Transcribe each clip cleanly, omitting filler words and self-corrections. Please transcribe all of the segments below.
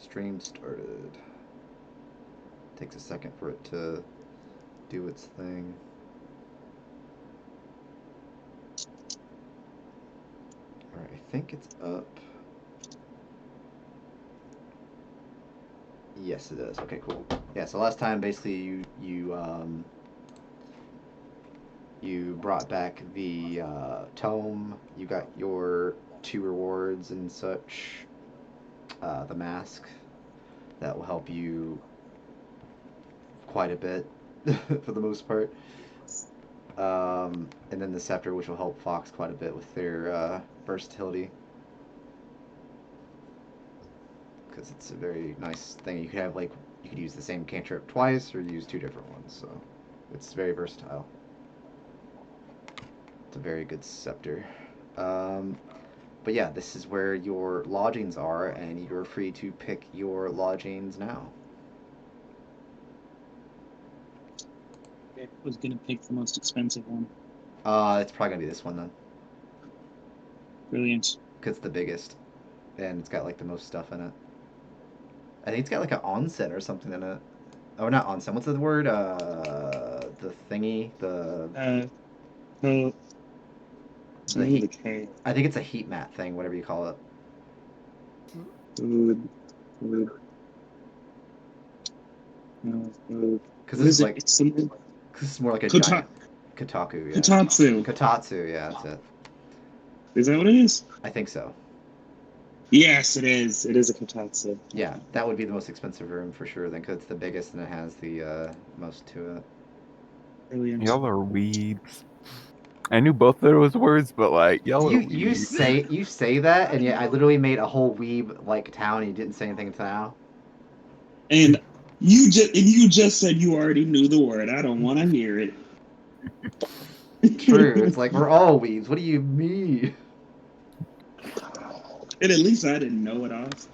Stream started. Takes a second for it to do its thing. Alright, I think it's up. Yes, it is. Okay, cool. Yeah, so last time basically you brought back the tome. You got your 2 rewards and such. The mask that will help you quite a bit for the most part. And then the scepter, which will help Fox quite a bit with their versatility. Because it's a very nice thing. You could have, like, you could use the same cantrip twice or use 2 different ones, so it's very versatile. It's a very good scepter. But yeah, this is where your lodgings are, and you're free to pick your lodgings now. I was gonna pick the most expensive one. It's probably gonna be this one then. Brilliant. Because it's the biggest, and it's got like the most stuff in it. I think it's got like an onsen or something in it. Oh, not onsen. What's the word? The thingy. The heat. I think it's a heat mat thing, whatever you call it. Food. Because this is like. It's something. Cause it's more like a giant. Kotaku. Yeah. Kotatsu. Yeah, that's it. Is that what it is? I think so. Yes, it is. It is a kotatsu. Yeah, that would be the most expensive room for sure. Then, because it's the biggest and it has the most to it. Brilliant. Y'all are weebs. I knew both of those words, but like y'all are weebs. You say that, and yet I literally made a whole weeb like town, and you didn't say anything until now. And you just said you already knew the word. I don't want to hear it. True. It's like we're all weebs. What do you mean? And at least I didn't know it off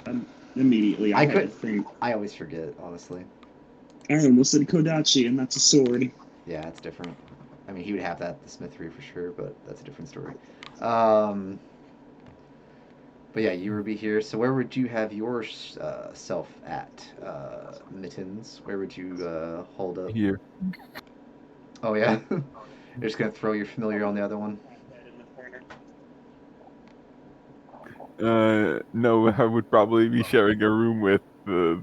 immediately. I could think. I always forget, honestly. I almost said Kodachi, and that's a sword. Yeah, it's different. I mean, he would have that at the smithery for sure, but that's a different story. But yeah, you would be here. So where would you have your self at, Mittens? Where would you hold up? Here. Oh yeah, you're just gonna throw your familiar on the other one. No, I would probably be sharing a room with the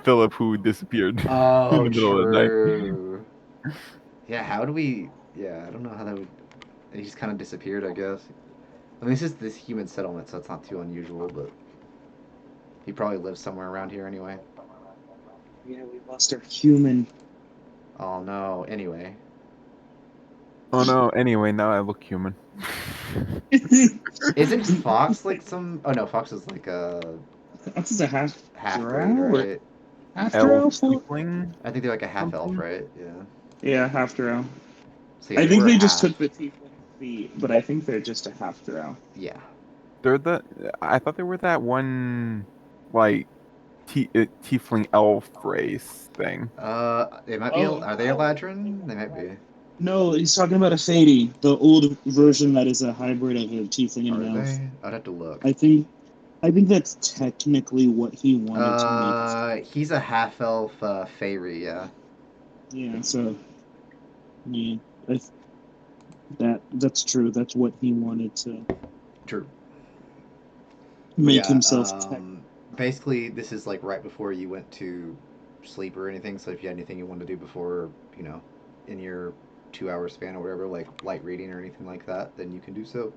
Philip who disappeared in the middle of the night. Yeah, how do we? Yeah, I don't know how that would. He just kind of disappeared, I guess. I mean, this is this human settlement, so it's not too unusual, but he probably lives somewhere around here anyway. Yeah, we lost our human. Oh no. Anyway. Oh no. Anyway, now I look human. Isn't Fox like some? Oh no, Fox is like a. Fox is a half drow, right? Half drow. I think they're like a half elf, right? Yeah. Yeah, half drow. So yeah, I think they just took the tiefling, but I think they're just a half drow. Yeah. They're I thought they were that one, like, tiefling elf race thing. They might be. Are they Eladrin? They might be. No, he's talking about a Fady, the old version that is a hybrid of a tiefling and an elf. I'd have to look. I think that's technically what he wanted to make. He's a half elf fairy, yeah. Yeah, so yeah, that's true. That's what he wanted to. True. Make himself. Basically, this is like right before you went to sleep or anything. So if you had anything you wanted to do before, in your 2-hour span or whatever, like light reading or anything like that, then you can do so.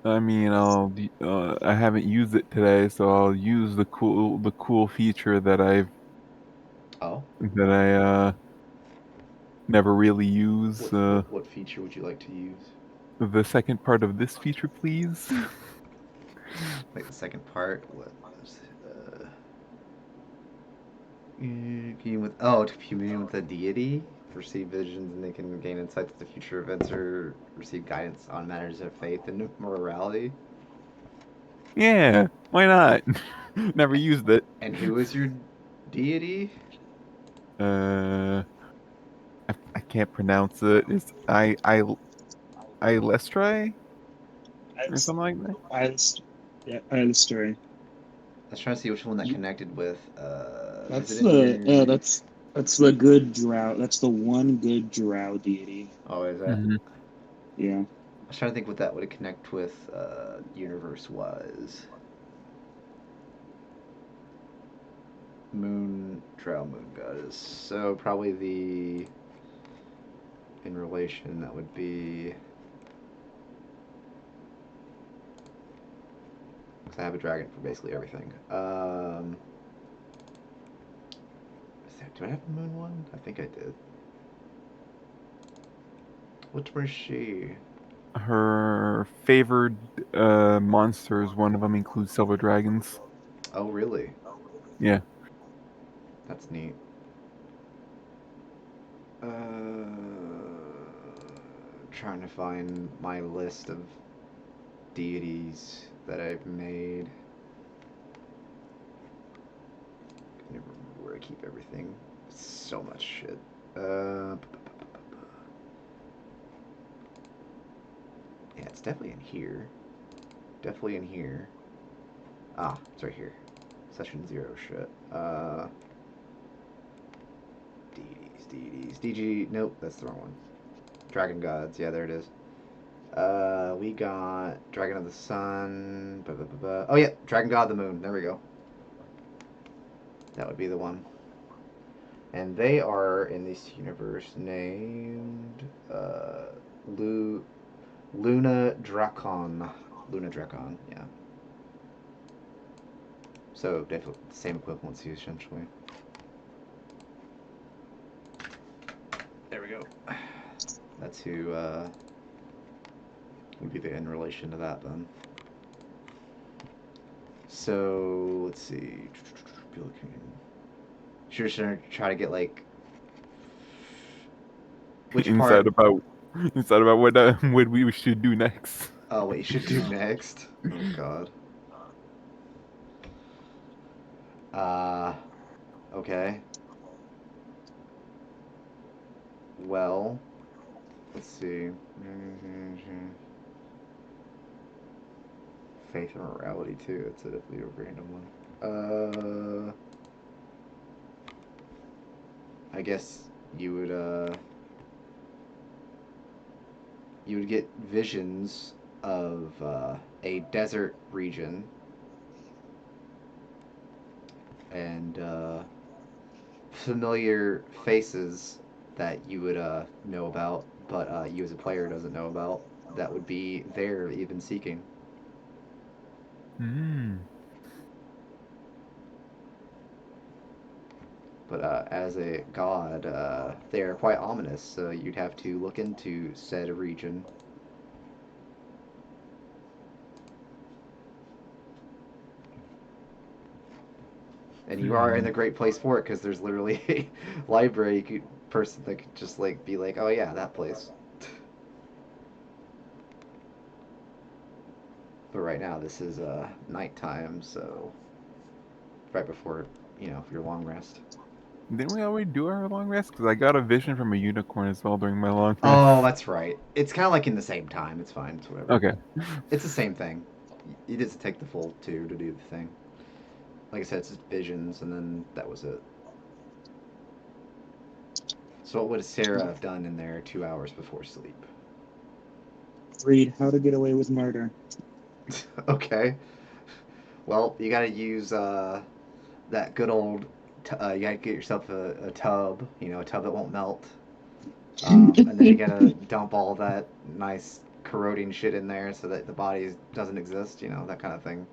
I mean, I haven't used it today, so I'll use the cool feature that I never really use. What feature would you like to use? The second part of this feature, please. Like the second part? What? Commune with a deity. Receive visions, and they can gain insights into future events or receive guidance on matters of faith and morality. Yeah, why not? Never used it. And who is your deity? I can't pronounce it. It's Ilestri? Or something like that? Ilestri. was trying to see which one that You- connected with. Is That's it in here? that's the good drow. That's the one good drow deity. Oh, is that? Hmm. Yeah. I was trying to think what that would connect with. Universe was. Moon Drow Moon Goddess. So probably the in relation that would be. Because I have a dragon for basically everything. Do I have the moon one? I think I did. What was she? Her favored monsters, one of them includes silver dragons. Oh, really? Yeah. That's neat. Trying to find my list of deities that I've made. I never remember where I keep everything. So much shit. Yeah, it's definitely in here. Definitely in here. Ah, it's right here. Session 0 shit. Deities. DG. Nope, that's the wrong one. Dragon Gods. Yeah, there it is. We got Dragon of the Sun. Oh, yeah, Dragon God of the Moon. There we go. That would be the one. And they are in this universe named Lu- Luna Dracon. Luna Dracon, yeah. So definitely the same equivalency essentially. There we go. That's who would be the in relation to that then. So let's see. Should try to get like which Inside part? about what we should do next. Oh, what you should do next? Oh God. Uh, okay. Well, let's see. Faith and morality too. It's definitely a random one. I guess you would you would get visions of a desert region and familiar faces that you would know about, but you as a player doesn't know about. That would be there even seeking. Mm. But as a god, they are quite ominous, so you'd have to look into said region. And you are in Hmm. the great place for it because there's literally a library person that could just like be like, oh yeah, that place. But right now this is nighttime, so right before your long rest. Didn't we already do our long rest? Because I got a vision from a unicorn as well during my long rest. Oh, that's right. It's kind of like in the same time. It's fine. It's whatever. Okay. It's the same thing. You just take the full 2 to do the thing. Like I said, it's just visions, and then that was it. So what would Sarah have done in there 2 hours before sleep? Read How to Get Away with Murder. Okay. Well, you got to use that good old. You got to get yourself a tub. A tub that won't melt. And then you got to dump all that nice corroding shit in there so that the body doesn't exist. That kind of thing.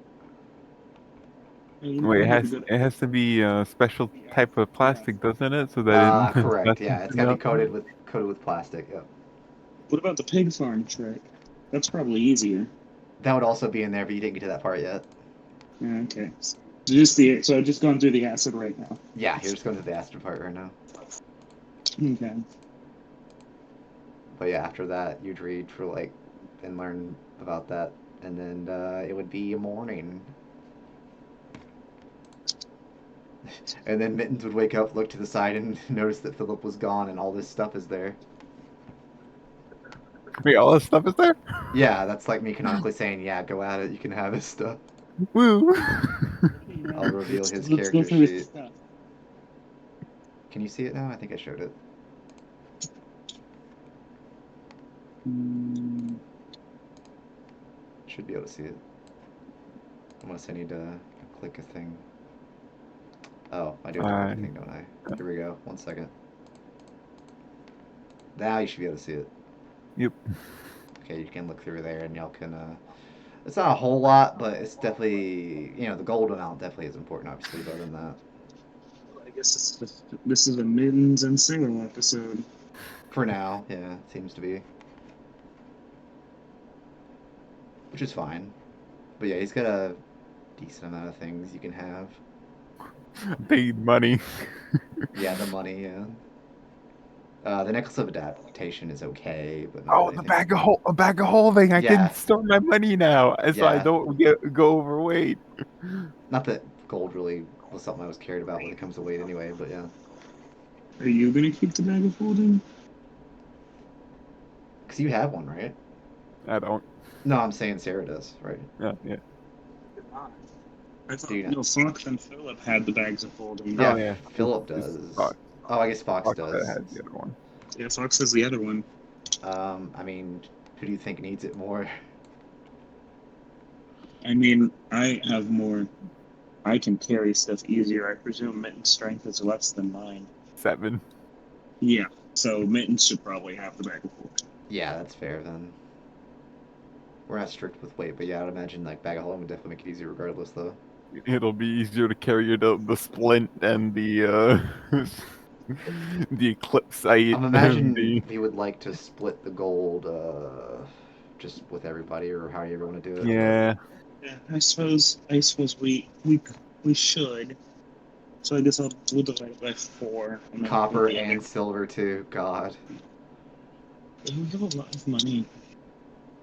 You know Wait, what would be good? it has to be a special type of plastic, doesn't it? So that Correct. Yeah, nothing it's can got to be melt. coated with plastic. Yep. What about the pig farm trick? That's probably easier. That would also be in there, but you didn't get to that part yet. Yeah, okay. So I've just gone through the acid right now. Yeah, you're just going to the acid part right now. Okay. But yeah, after that, you'd read for like and learn about that, and then it would be morning. And then Mittens would wake up, look to the side, and notice that Philip was gone, and all this stuff is there. Wait, all this stuff is there? Yeah, that's like me canonically saying, "Yeah, go at it. You can have his stuff." Woo! reveal his Let's go character through his sheet. stuff. Can you see it now? I think I showed it. Should be able to see it. Unless I need to click a thing. Oh, I do have to click a thing, don't I? Here we go. 1 second. Now you should be able to see it. Yep. Okay, you can look through there and y'all can, it's not a whole lot, but it's definitely, the gold amount definitely is important, obviously, but other than that. I guess this is a Mittens and Sailor episode. For now, yeah, it seems to be. Which is fine. But yeah, he's got a decent amount of things you can have. Paid money. Yeah, the money, yeah. The necklace of adaptation is okay, but not Oh, anything. a bag of holding. I Yeah. can store my money now, so I Yeah. don't go overweight. Not that gold really was something I was cared about when it comes to weight anyway, but yeah. Are you gonna keep the bag of holding? Because you have one, right? I don't. No, I'm saying Sarah does, right? Yeah. I thought Do you not? no, Fox and Philip had the bags of holding. Yeah, Oh, yeah. Philip It's does. Fox. Oh, I guess Fox Fox does. has the other one. Yeah, Fox has the other one. I mean, who do you think needs it more? I mean, I have more. I can carry stuff easier. I presume Mitten's strength is less than mine. 7. Yeah, so Mittens should probably have the bag of holding. Yeah, that's fair then. We're not strict with weight, but yeah, I'd imagine like bag of holding would definitely make it easier regardless, though. It'll be easier to carry the splint and the the eclipse sight I'm and imagining the he would like to split the gold, just with everybody or how you ever want to do it. yeah. Yeah, I suppose we should. So I guess we'll divide it by 4. But copper and silver too. God. We have a lot of money.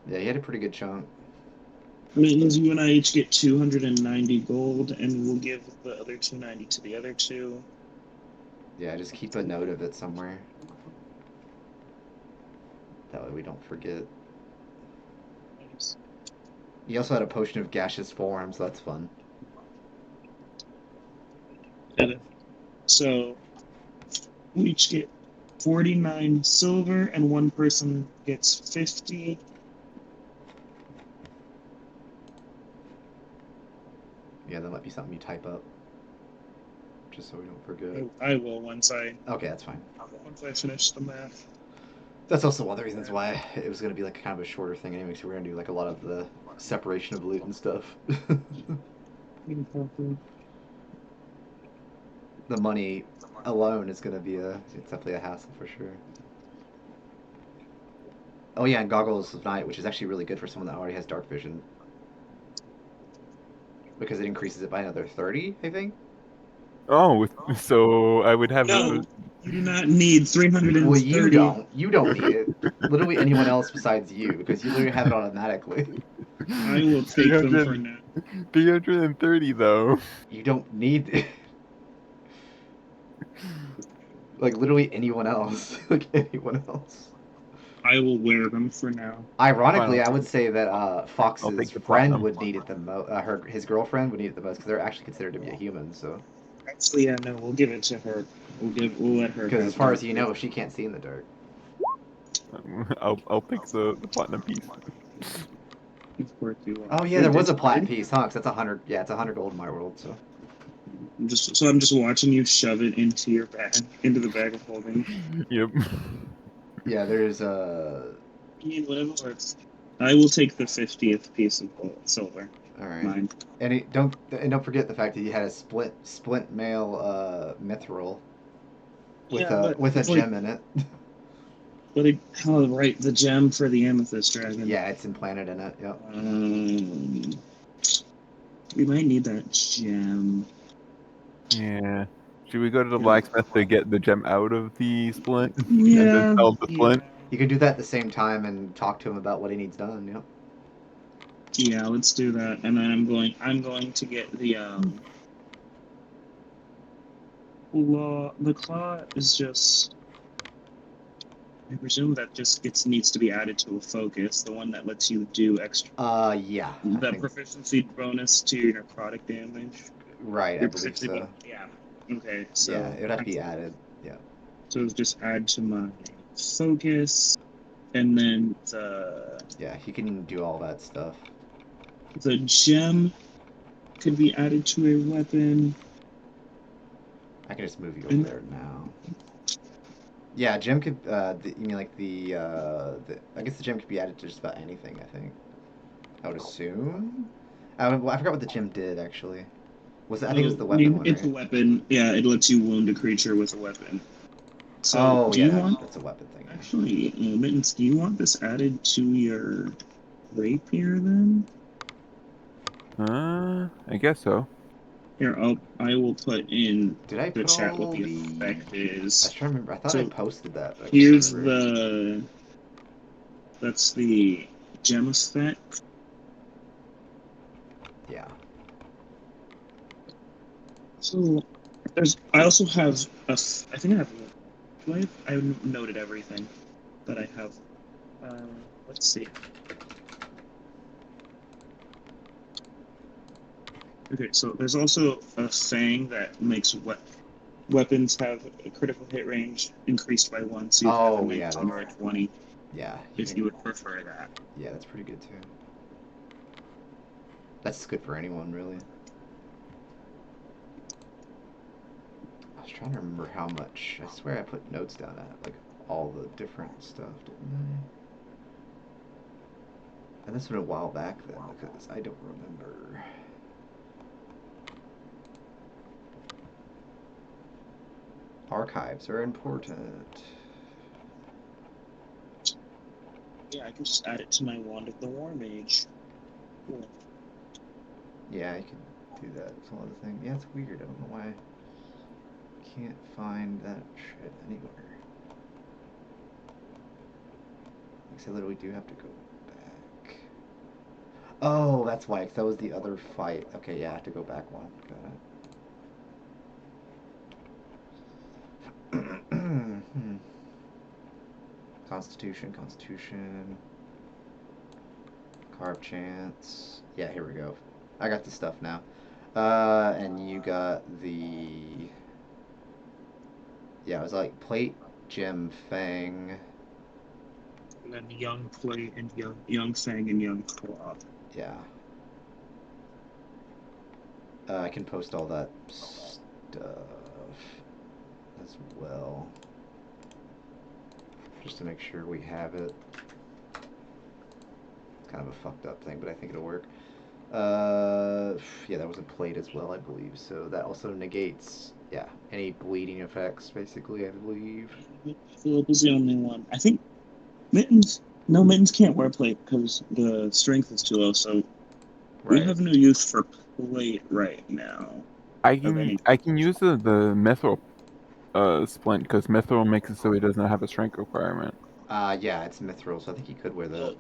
Yeah, he had a pretty good chunk. Mittens, you and I each get 290 gold, and we'll give the other 290 to the other two. Yeah, just keep a note of it somewhere. That way we don't forget. He also had a potion of gaseous form, so that's fun. So we each get 49 silver, and one person gets 50. Yeah, that might be something you type up. Just so we don't forget. I will once I Okay, that's fine. finish the math. That's also one of the reasons why it was going to be like kind of a shorter thing anyway, so we're going to do like a lot of the separation of loot and stuff. The money alone is going to be it's definitely a hassle for sure. Oh yeah, and Goggles of Night, which is actually really good for someone that already has dark vision. Because it increases it by another 30, I think? Oh, so I would have No, you do not need 330. Well, you don't. You don't need it. Literally anyone else besides you, because you literally have it automatically. I will take them for now. 330 though. You don't need it. Like, literally anyone else. Like, anyone else. I will wear them for now. Ironically, I would say that I'll Fox's take the friend platinum. would need it the most. His girlfriend would need it the most, because they're actually considered to be a human, so. Actually, yeah, no, we'll give it to her. We'll let her. Because as far as you know, she can't see in the dark. I'll take the platinum piece. Of course you will. Oh yeah, there was a platinum piece, huh? 'Cause that's 100. Yeah, it's 100 gold in my world, so. I'm just watching you shove it into your bag, into the bag of holding. Yep. Yeah, there's Whatever works. I will take the 50th piece of gold, silver. All right. Mine. And don't forget the fact that he had a splint mail mithril with a gem in it. But right, the gem for the amethyst dragon. Yeah, it's implanted in it. Yep. We might need that gem. Yeah. Should we go to the blacksmith to get the gem out of the splint? Yeah. And then sell the splint? You can do that at the same time and talk to him about what he needs done. Yep. Yeah, let's do that. And then I'm going to get the claw. The claw is just. I presume that just needs to be added to a focus, the one that lets you do extra. Yeah. That proficiency bonus to your necrotic damage. Right, I You're believe potentially so. yeah. Okay, so Yeah, it would have to be added. Yeah. So just add to my focus, and then Yeah, he can do all that stuff. the gem could be added to a weapon. I can just move you over And there now. Yeah, gem could. You mean like I guess the gem could be added to just about anything. I think. I would assume. Well, I forgot what the gem did actually. I think it was the weapon one, it's a right? weapon. Yeah, it lets you wound a creature with a weapon. So Oh do yeah, you want that's a weapon thing. Yeah. actually, Mittens? Do you want this added to your rapier then? I guess so. Here, I will put in Did I the put chat what all the the? effect I was is. trying to remember. I thought I So posted that, but I can't here's remember. that's the gem effect. Yeah. So I also have I think I have. I have noted everything that I have. Let's see. Okay, so there's also a thing that makes weapons have a critical hit range increased by 1, so you can have a Oh yeah, 19 or a 20 yeah. if you would prefer that. Yeah, that's pretty good too. That's good for anyone really. I was trying to remember how much. I swear I put notes down at like all the different stuff, didn't I? And this was a while back then because I don't remember. Archives are important. Yeah, I can just add it to my Wand of the War Mage. Cool. Yeah, you can do that. It's one other thing. Yeah, it's weird. I don't know why I can't find that shit anywhere. Because I literally do have to go back. Oh, that's why. 'Cause that was the other fight. Okay, yeah, I have to go back one. Got it. Constitution, Constitution. Carve chance. Yeah, here we go. I got the stuff now. And you got the. Yeah, it was like plate, gem, fang. And then Young Plate and Young Fang and Young Claw. Yeah. I can post all that stuff as well. Just to make sure we have it. It's kind of a fucked up thing, but I think it'll work. Yeah, that was a plate as well, I believe. So that also negates, yeah, any bleeding effects, basically, I believe. Philip is the only one. I think Mittens. No, Mittens can't wear plate because the strength is too low. So we Right. have no use for plate right now of any. I can use the mithril splint because mithril makes it so he doesn't have a strength requirement. Yeah, it's mithril, so I think you could wear that.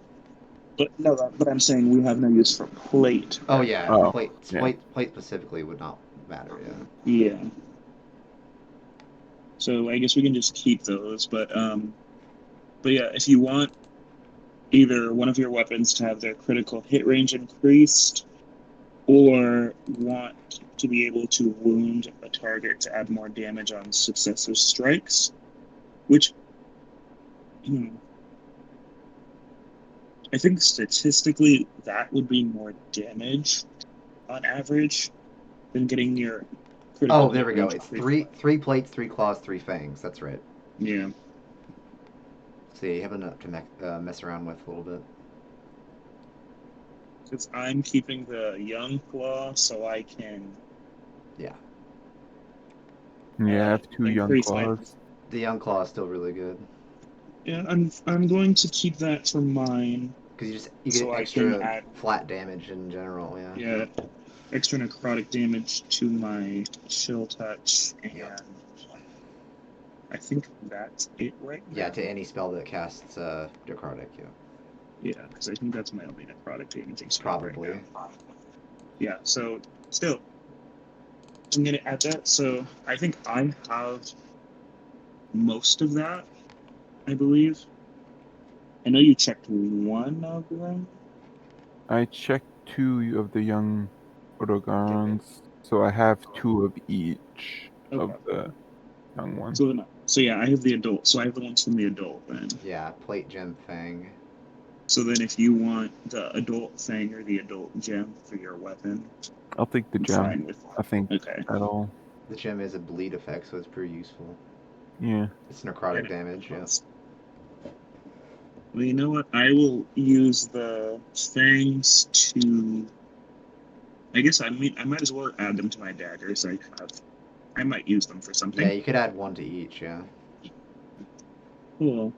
But no, but I'm saying we have no use for plate. Oh Right. yeah, Oh, plate, yeah. plate specifically would not matter. Yeah. Yeah. So I guess we can just keep those. But yeah, if you want either one of your weapons to have their critical hit range increased, or want to be able to wound a target to add more damage on successive strikes, which I think statistically that would be more damage on average than getting your critical Oh, there hit we go. range It's increased. three plates, three claws, three fangs. That's right. Yeah. So you have enough to mess around with a little bit. Because I'm keeping the young claw so I can Yeah. Yeah, I have two young increase my. claws. The young claw is still really good Yeah, I'm going to keep that for mine because you get so I can extra add flat damage in general. Yeah. extra necrotic damage to my chill touch, and Yep. I think that's it right Yeah, now. to any spell that casts necrotic. Yeah. Yeah, because I think that's my only necrotic damaging spell Probably. right now. Yeah, so still, I'm gonna add that. So I think I have most of that, I believe. I know you checked one of them. I checked two of the young Odogons. So I have 2 of each Okay. of the young ones. So yeah, I have the adult. So I have the ones from the adult then. Yeah, plate gem thing. So then, if you want the adult thing or the adult gem for your weapon, I'll take the I'm gem. fine with. I think Okay. that'll. The gem is a bleed effect, so it's pretty useful. Yeah. It's necrotic damage, yeah. Well, you know what? I will use the things to. I guess I might as well add them to my daggers. I might use them for something. Yeah, you could add one to each, yeah. Cool.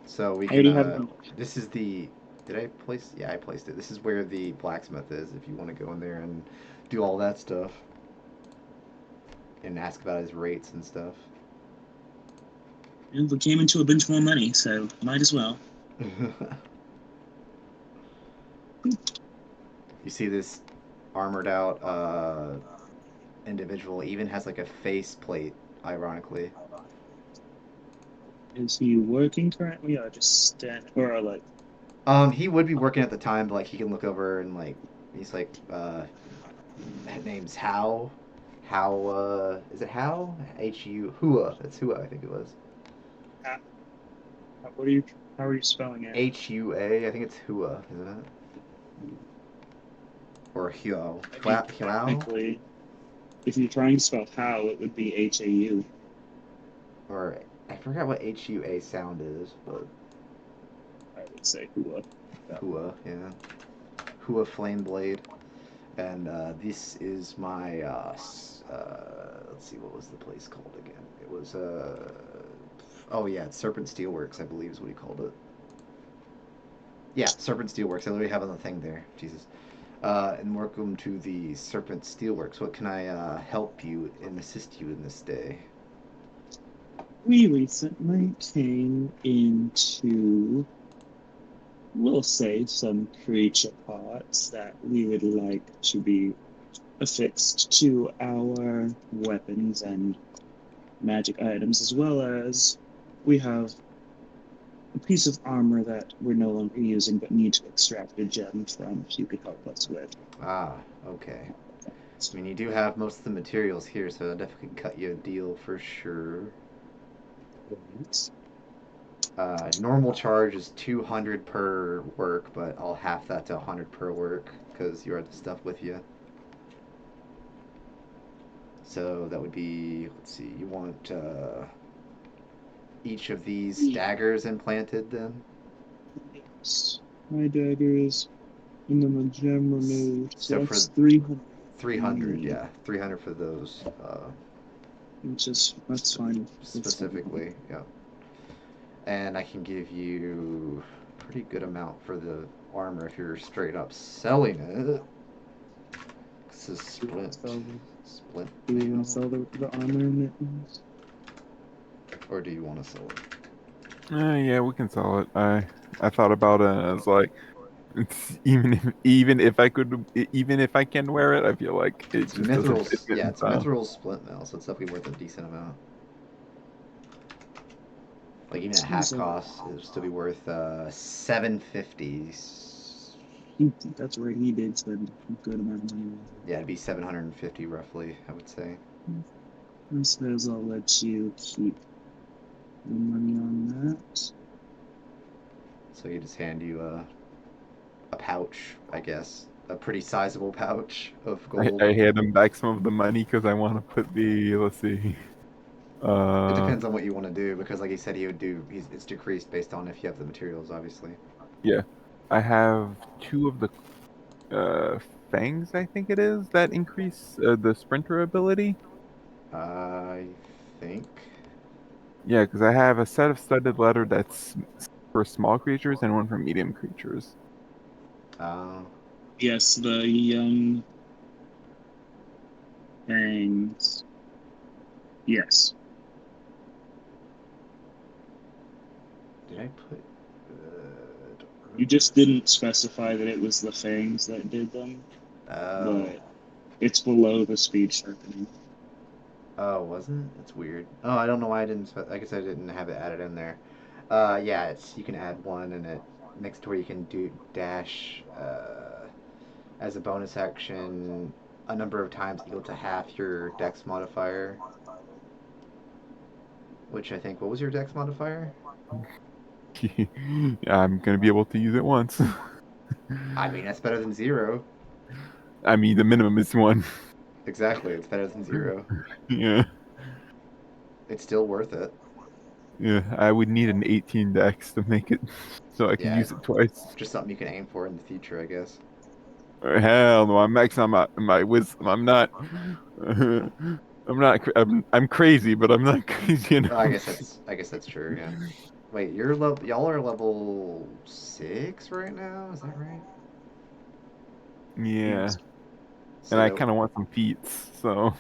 So we I already can, have them. this is the, did I place, yeah, I placed it. This is where the blacksmith is, if you want to go in there and do all that stuff. And ask about his rates and stuff. And we came into a bunch more money, so might as well. You see this armored out individual even has like a face plate, ironically. Is he working currently, or just stand, or like? He would be working at the time, but like he can look over and like he's like that name's How. How is it How? H-U Hua. That's Hua, I think it was. What are you? How are you spelling it? H-U-A, I think it's Hua, isn't it? Or Huo. I mean, Huao? technically, if you're trying to spell how, it would be H-A-U. Or I forgot what H-U-A sound is, but I would say Hua. Hua, yeah. Hua Flame Blade. And this is my, let's see, what was the place called again? It was, oh yeah, it's Serpent Steelworks, I believe is what he called it. Yeah, Serpent Steelworks. I literally have on the thing there. Jesus. And welcome to the Serpent Steelworks. What can I help you and assist you in this day? We recently came into, we'll say, some creature parts that we would like to be affixed to our weapons and magic items, as well as we have a piece of armor that we're no longer using but need to extract a gem from, if you could help us with. Ah, okay. I mean, you do have most of the materials here, so I definitely can cut you a deal for sure. Normal charge is 200 per work, but I'll half that to 100 per work because you have the stuff with you. So that would be, let's see, you want each of these daggers implanted then? Yes. My daggers, and then the gem removed. So So for that's 300. 300, yeah, 300 for those. Which is, that's fine. Specifically, yeah. And I can give you a pretty good amount for the armor if you're straight up selling it. This is splint. Splint. Do we want to sell the armor and mittens? Or do you want to sell it? Yeah, we can sell it. I thought about it. And I was like, even if I can wear it, I feel like it It's just doesn't fit Mithril's, me yeah, in it's a style. Mithril splint now, so it's definitely worth a decent amount. Like even at half cost, it would still be worth 750. That's where he did spend a good amount of money. Yeah, it'd be 750 roughly, I would say. I suppose I'll let you keep the money on that. So he just hand you a pouch, I guess, a pretty sizable pouch of gold. I hand him back some of the money because I want to put the. Let's see. It Uh, depends on what you want to do because, like he said, he would do. It's decreased based on if you have the materials, obviously. yeah, I have 2 of the uh fangs. I think it is that increase the sprinter ability. I think. Yeah, because I have a set of studded leather that's for small creatures and one for medium creatures. Uh, Yes, the young fangs. Yes. did I put? Don't You just didn't specify that it was the fangs that did them, remember. but it's below the speed sharpening. Oh, wasn't? That's weird. Oh, I don't know why I didn't. I guess I didn't have it added in there. Yeah, it's you can add one, and it next to where you can do dash as a bonus action. a number of times equal to half your dex modifier, which I think, what was your dex modifier? I'm gonna be able to use it once. I mean, that's better than zero. I mean, the minimum is one. Exactly, it's better than zero. Yeah, It's still worth it. yeah. I would need an 18 dex to make it, so I can Yeah, use it twice. just something you can aim for in the future, I guess. Hell no, I'm maxing on my wisdom. I'm not. I'm not. I'm crazy, but I'm not crazy Oh, I guess enough. that's true. Yeah. Wait, y'all are level 6 right now. Is that right? Yeah, Yes. and So I that kind of want some feats. So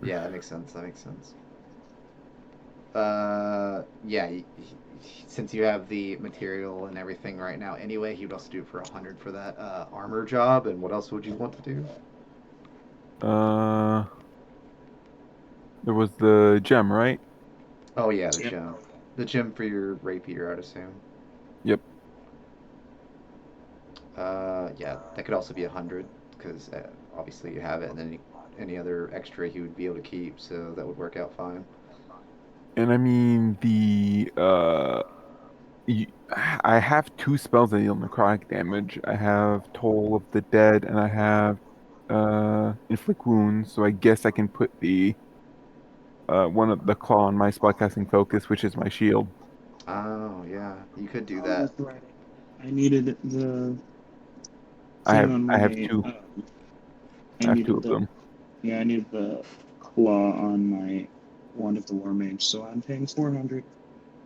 yeah, that makes sense. That makes sense. Yeah. Since you have the material and everything right now, anyway, he would also do it for 100 for that armor job. And what else would you want to do? uh, there was the gem, right? Oh yeah, Yep. the gem for your rapier, I'd assume. Yep. Yeah, that could also be 100 because obviously you have it, and then any other extra he would be able to keep, so that would work out fine. And I mean y- I have two spells that deal necrotic damage. I have Toll of the Dead, and I have inflict wounds. So I guess I can put the one of the claw on my spellcasting focus, which is my shield. Oh yeah, you could do Oh, that. that's right. I needed the I thing have on I have my. two. I I have two needed of the. them. Yeah, I needed the claw on my wand of the war mage, so I'm paying 400.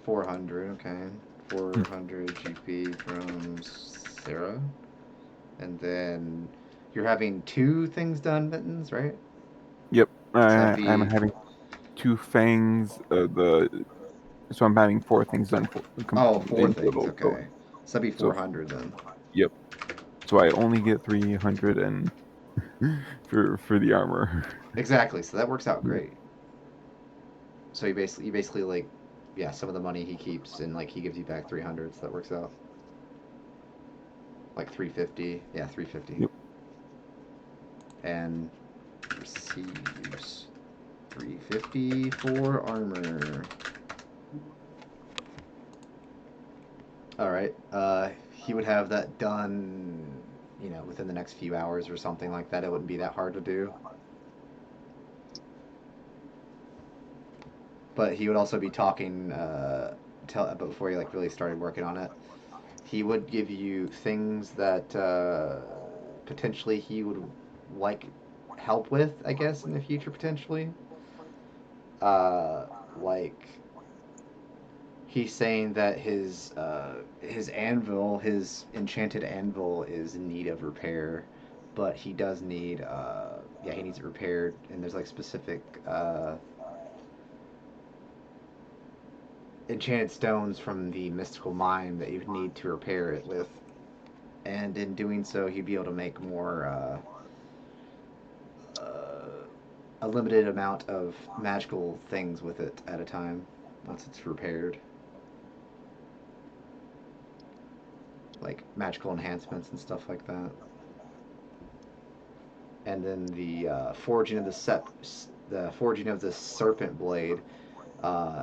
400, okay. 400 GP from Sarah, and then you're having two things done, mittens, right? Yep. So that'd I'm be having two fangs. The so I'm having four things done for oh, four in things, total. So okay. So that'd be so 400 then. yep. So I only get 300 and for the armor. Exactly. So that works out great. So you basically like, yeah, some of the money he keeps and like he gives you back 300, so that works out like 350. Yeah, 350. Yep. And receives 350 for armor. All right. He would have that done, within the next few hours or something like that. It wouldn't be that hard to do. But he would also be talking, before he like really started working on it. He would give you things that potentially he would like help with, I guess, in the future potentially. Uh, like he's saying that his anvil, his enchanted anvil, is in need of repair, but he does need yeah, he needs it repaired, and there's like specific enchanted stones from the mystical mine that you need to repair it with, and in doing so, he'd be able to make more a limited amount of magical things with it at a time once it's repaired, like magical enhancements and stuff like that. And then the forging of the serpent blade,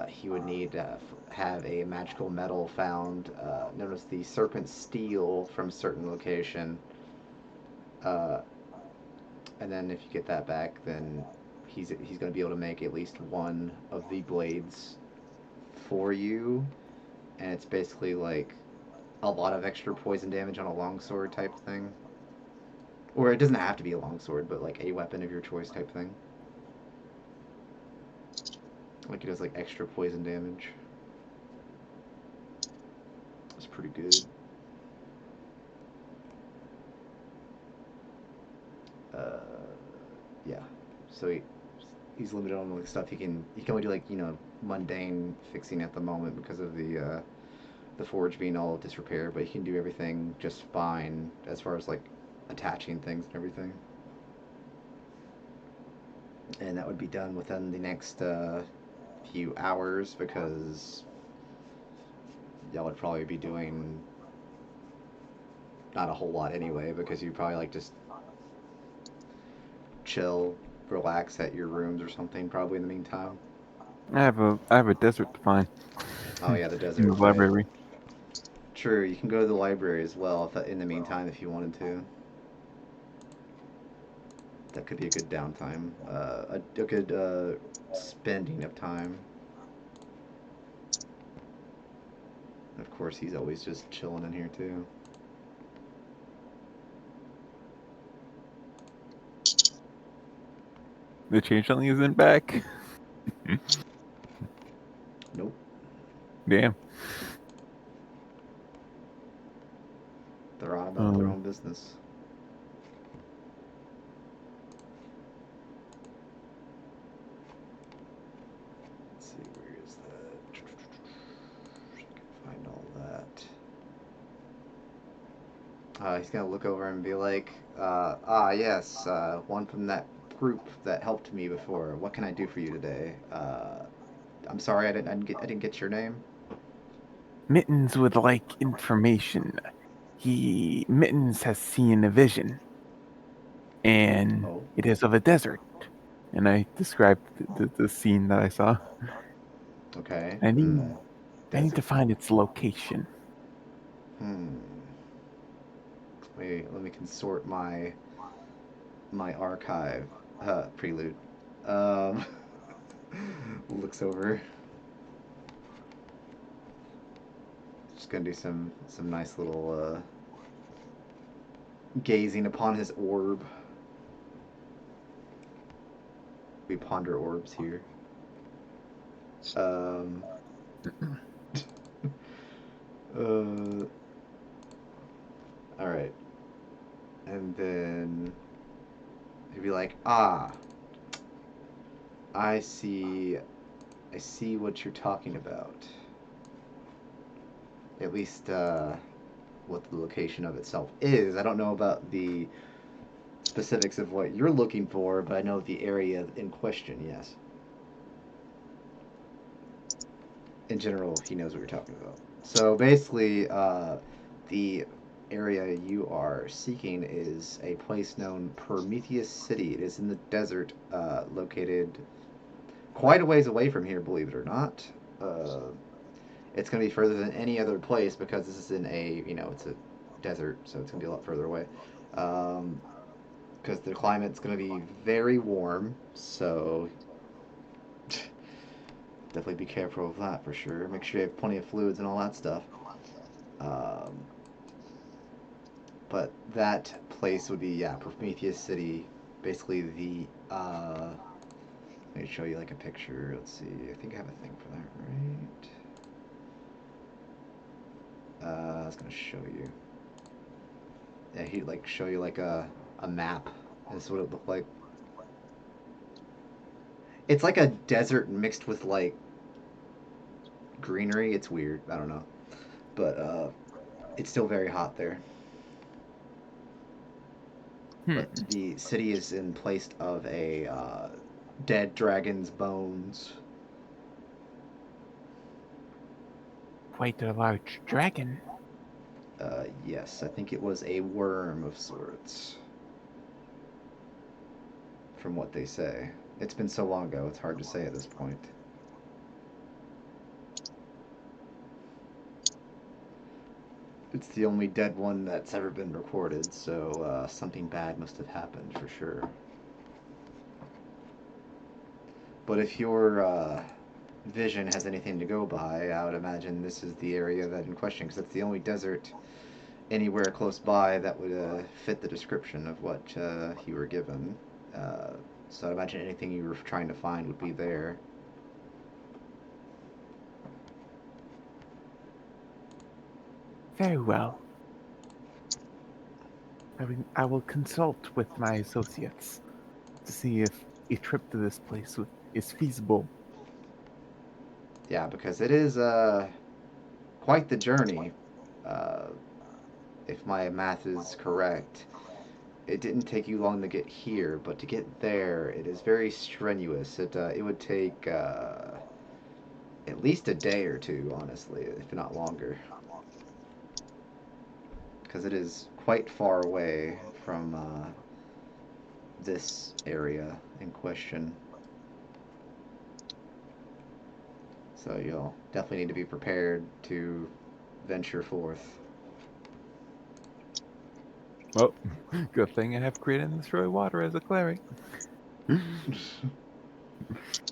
he would need to have a magical metal found, known as the serpent steel, from a certain location. Uh, and then if you get that back, then he's going to be able to make at least one of the blades for you, and it's basically like a lot of extra poison damage on a longsword type thing. Or it doesn't have to be a longsword, but like a weapon of your choice type thing. Like it does like extra poison damage. It's pretty good. Uh, yeah. So he's limited on like stuff he can only do, like, mundane fixing at the moment because of the forge being all disrepair, but he can do everything just fine as far as like attaching things and everything. And that would be done within the next few hours because y'all would probably be doing not a whole lot anyway because you probably like just chill, relax at your rooms or something. Probably in the meantime. I have a desert to find Oh yeah, the in the desert, right? library. True. You can go to the library as well if, in the meantime if you wanted to. That could be a good downtime. A good spending of time. Of course, he's always just chilling in here too. The changeling isn't back. Nope. Damn. They're on about their Um, own business. Let's see, where is that? I can find all that. He's gonna look over and be like, yes, one from that group that helped me before. What can I do for you today? I'm sorry, I didn't get your name. Mittens would like information. Mittens has seen a vision, and Oh, it is of a desert. And I described the scene that I saw. okay. I need Hmm. I need to Desert. find its location. Hmm. Wait, let me consort my archive. Prelude. Um, looks over. Just gonna do some nice little gazing upon his orb. We ponder orbs here. Um, all right, and then he'd be like, I see, I see what you're talking about. At least what the location of itself is. I don't know about the specifics of what you're looking for, but I know the area in question. Yes. In general, he knows what you're talking about. So basically, the area you are seeking is a place known Prometheus City. It is in the desert, located quite a ways away from here, believe it or not. Uh, it's going to be further than any other place because this is in a, it's a desert, so it's going to be a lot further away. Um, because the climate's going to be very warm, so definitely be careful of that for sure. Make sure you have plenty of fluids and all that stuff. Um, but that place would be, yeah, Prometheus City. Basically, let me show you like a picture. Let's see. I think I have a thing for that, right? I was gonna show you. Yeah, he'd like show you like a map. This is what it looked like. It's like a desert mixed with like greenery. It's weird. I don't know, but it's still very hot there. But Hmm. the city is in place of a dead dragon's bones. Quite a large dragon. Yes, I think it was a worm of sorts, from what they say. It's been so long ago, it's hard to say at this point. It's the only dead one that's ever been recorded, so something bad must have happened for sure. But if your vision has anything to go by, I would imagine this is the area that in question, because it's the only desert anywhere close by that would fit the description of what you were given. Uh, so I'd imagine anything you were trying to find would be there. Very well. I will consult with my associates to see if a trip to this place is feasible. Yeah, because it is quite the journey. Uh, if my math is correct, it didn't take you long to get here, but to get there, it is very strenuous. It would take at least a day or two, honestly, if not longer, because it is quite far away from this area in question. So you'll definitely need to be prepared to venture forth. Well, good thing I have create and destroy water as a cleric.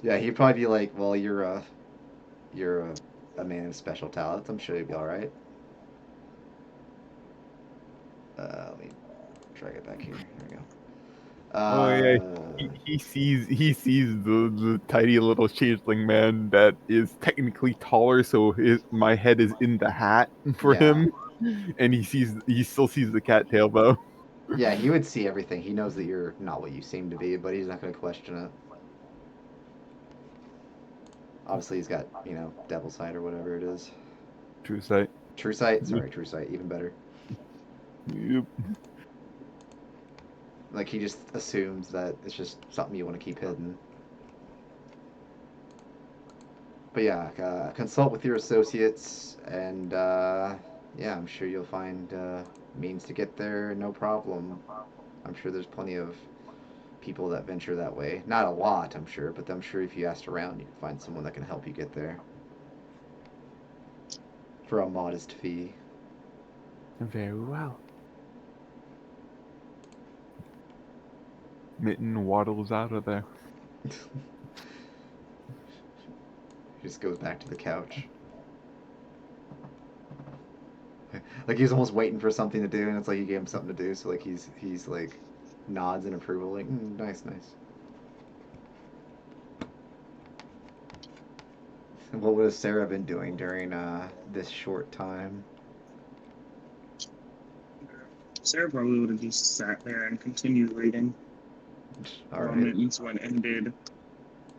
Yeah, he'd probably be like, "Well, you're a man of special talents. I'm sure you'll be all right." Let me drag it back here. There we go. Oh yeah, he sees the tiny little changeling man that is technically taller, so my head is in the hat for Yeah, him, and he still sees the cattail though. yeah, he would see everything. He knows that you're not what you seem to be, but he's not going to question it. Obviously, he's got devil sight or whatever it is. True sight. True sight. Sorry, true sight. Even better. Yep. Like he just assumes that it's just something you want to keep hidden. But yeah, consult with your associates, and yeah, I'm sure you'll find means to get there, no problem. I'm sure there's plenty of people that venture that way. Not a lot, I'm sure, but I'm sure if you asked around, you can find someone that can help you get there for a modest fee. Very well. Mitten waddles out of there. He just goes back to the couch. Like he's almost waiting for something to do, and it's like you gave him something to do, so like he's like nods in approval, like nice, nice. And what would have Sarah been doing during this short time? Sarah probably would have just sat there and continued reading. All While right. Mittens went and did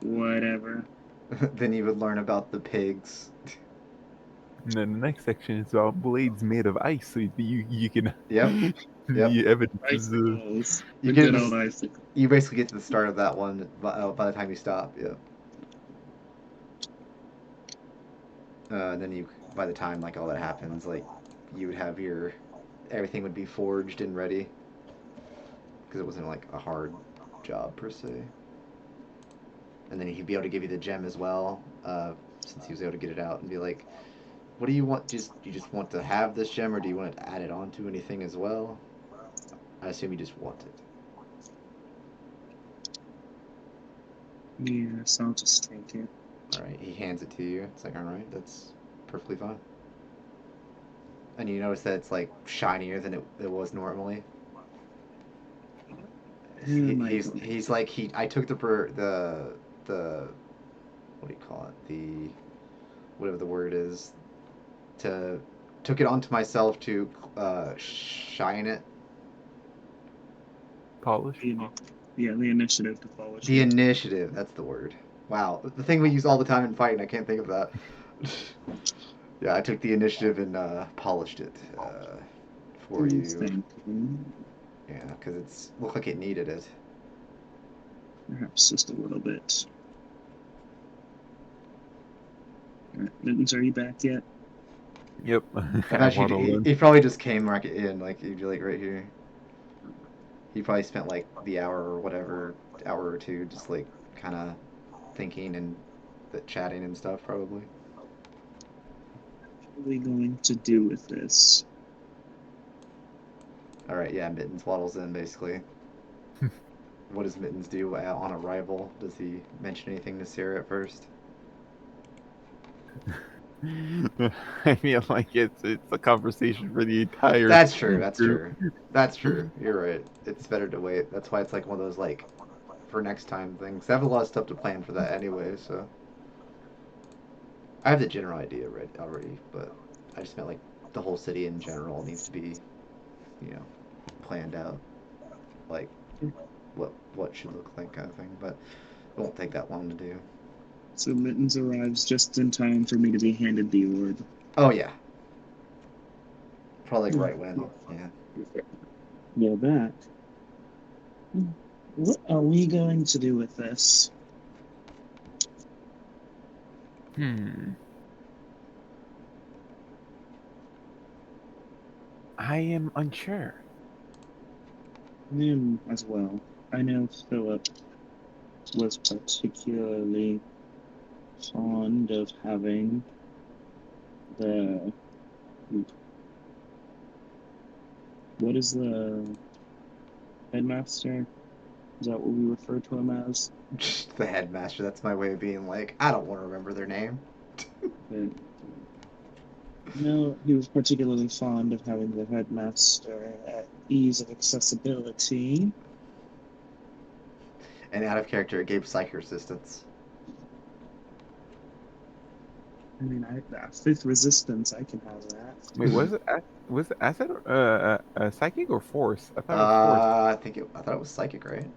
whatever. Then you would learn about the pigs. And then the next section is about blades made of ice, so you can Yep, yep. the evidence is Icicles. You The get good old this. icicle. You basically get to the start of that one by the time you stop. Yeah. Then by the time like all that happens, like you would have your everything would be forged and ready because it wasn't like a hard job per se. And then he'd be able to give you the gem as well, since he was able to get it out and be like, "What do you want? Just you just want to have this gem, or do you want to add it on to anything as well?" I assume you just want it. Yes, I'll just take it. All right, he hands it to you. It's like, all right, that's perfectly fine. And you notice that it's like shinier than it was normally. Who am I going He's like he. I took the what do you call it? The whatever the word is to took it onto myself to shine it. polish. Yeah, the initiative to polish The it. initiative. That's the word. Wow, the thing we use all the time in fighting. I can't think of that. Yeah, I took the initiative and polished it for Please, you. thank you. Yeah, because it's looked like it needed it. Perhaps just a little bit. Alright, Mittens, are you back yet? Yep. I'm I actually. waddle in. He probably just came right in. Like he'd be like right here. He probably spent like the hour or whatever, hour or two, just like kind of thinking and chatting and stuff. Probably. What are we going to do with this? All right. Yeah. Mittens waddles in basically. What does Mittens do on arrival? Does he mention anything to Sarah at first? I feel like it's a conversation for the entire That's true. That's group. true. That's true. You're right. It's better to wait. That's why it's like one of those like for next time things. I have a lot of stuff to plan for that anyway, so I have the general idea right already, but I just meant like the whole city in general needs to be, you know, planned out, like what should look like kind of thing. But it won't take that long to do. So Mittens arrives just in time for me to be handed the orb. Oh yeah, probably like right when. Yeah. Yeah, that. What are we going to do with this? Hmm. I am unsure. Him as well. I know Philip was particularly fond of having the. What is the headmaster? Is that what we refer to him as? Just the headmaster. That's my way of being like, I don't want to remember their name. But, no, he was particularly fond of having the headmaster at ease of accessibility. And out of character, it gave psychic resistance. I mean, fifth resistance, I can have that. Wait, was it acid or psychic or force? I thought it was force. I thought it was psychic, right?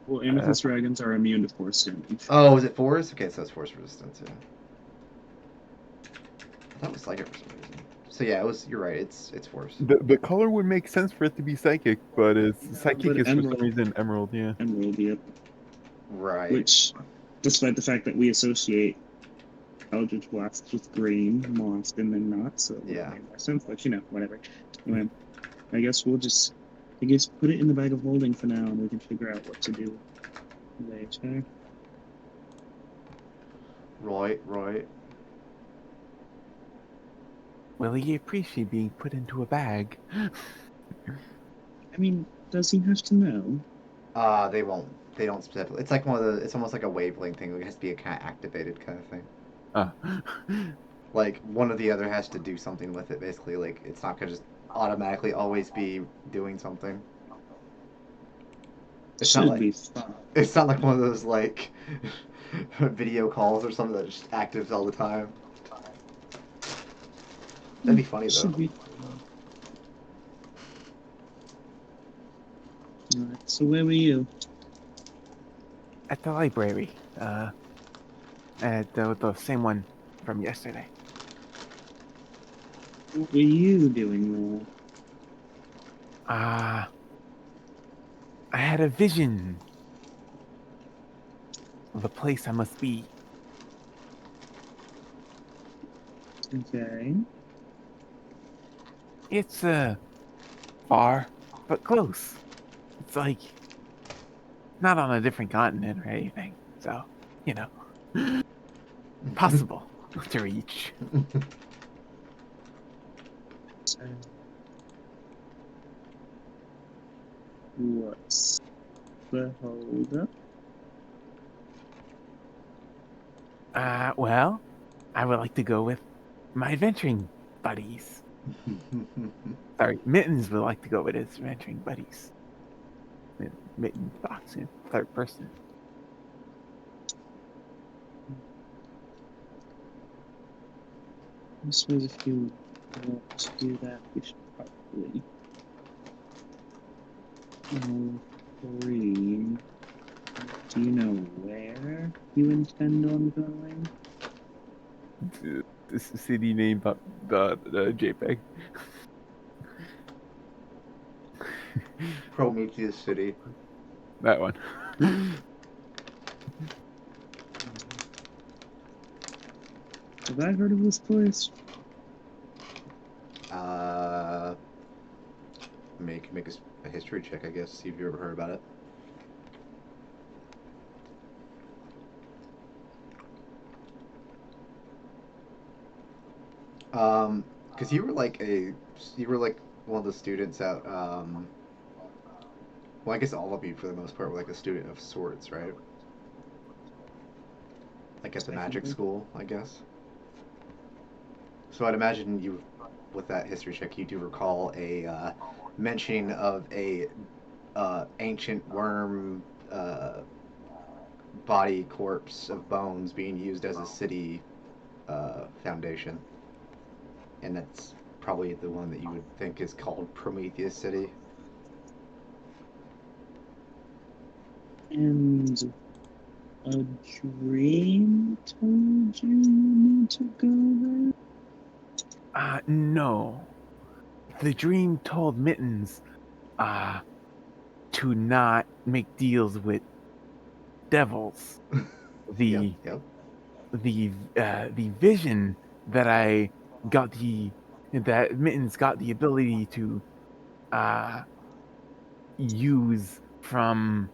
Well, amethyst dragons are immune to force damage. Oh, was it force? Okay, so it's force resistance. Yeah. I thought it was psychic for some reason. So yeah, it was. You're right. It's force. The color would make sense for it to be psychic, but psychic But is for some emerald. reason emerald. Yeah. Emerald, yep. Right. Which, despite the fact that we associate Eldritch Blast with green more often than not, so it Yeah. would make more sense, but whatever. Anyway, I guess we'll just put it in the bag of holding for now, and we can figure out what to do later. Right. Will he appreciate being put into a bag? I mean, does he have to know? They won't. They don't specifically. It's like one of the. It's almost like a wavelength thing. It has to be a kind of activated kind of thing. Like one or the other has to do something with it. Basically, like it's not gonna just automatically always be doing something. It's not Should like be fine. it's not like one of those like video calls or something that just actives all the time. That'd be funny though. Should be. Alright, so where were you? At the library. At the same one from yesterday. What were you doing there? I had a vision of a place I must be. Okay. It's far, but close. It's like not on a different continent or anything. So, possible to reach. So, what's the holdup? Well, I would like to go with my adventuring buddies. Sorry, Mittens would like to go with his adventuring buddies. Mitten talks in third person. I suppose if you want to do that, we should probably agree. Do you know where you intend on going? This city name, the JPEG. Prometheus City. That one. Have I heard of this place? Make a history check, I guess. See if you ever heard about it. Because you were like one of the students at well, I guess all of you for the most part were like a student of sorts, right? Like at the magic school, I guess. So I'd imagine you, with that history check, you do recall a mention of a ancient worm body corpse of bones being used as a city foundation, and that's probably the one that you would think is called Prometheus City. And a dream told you not to go there? No. The dream told Mittens to not make deals with devils. The Yep. the vision that I got that Mittens got the ability to use from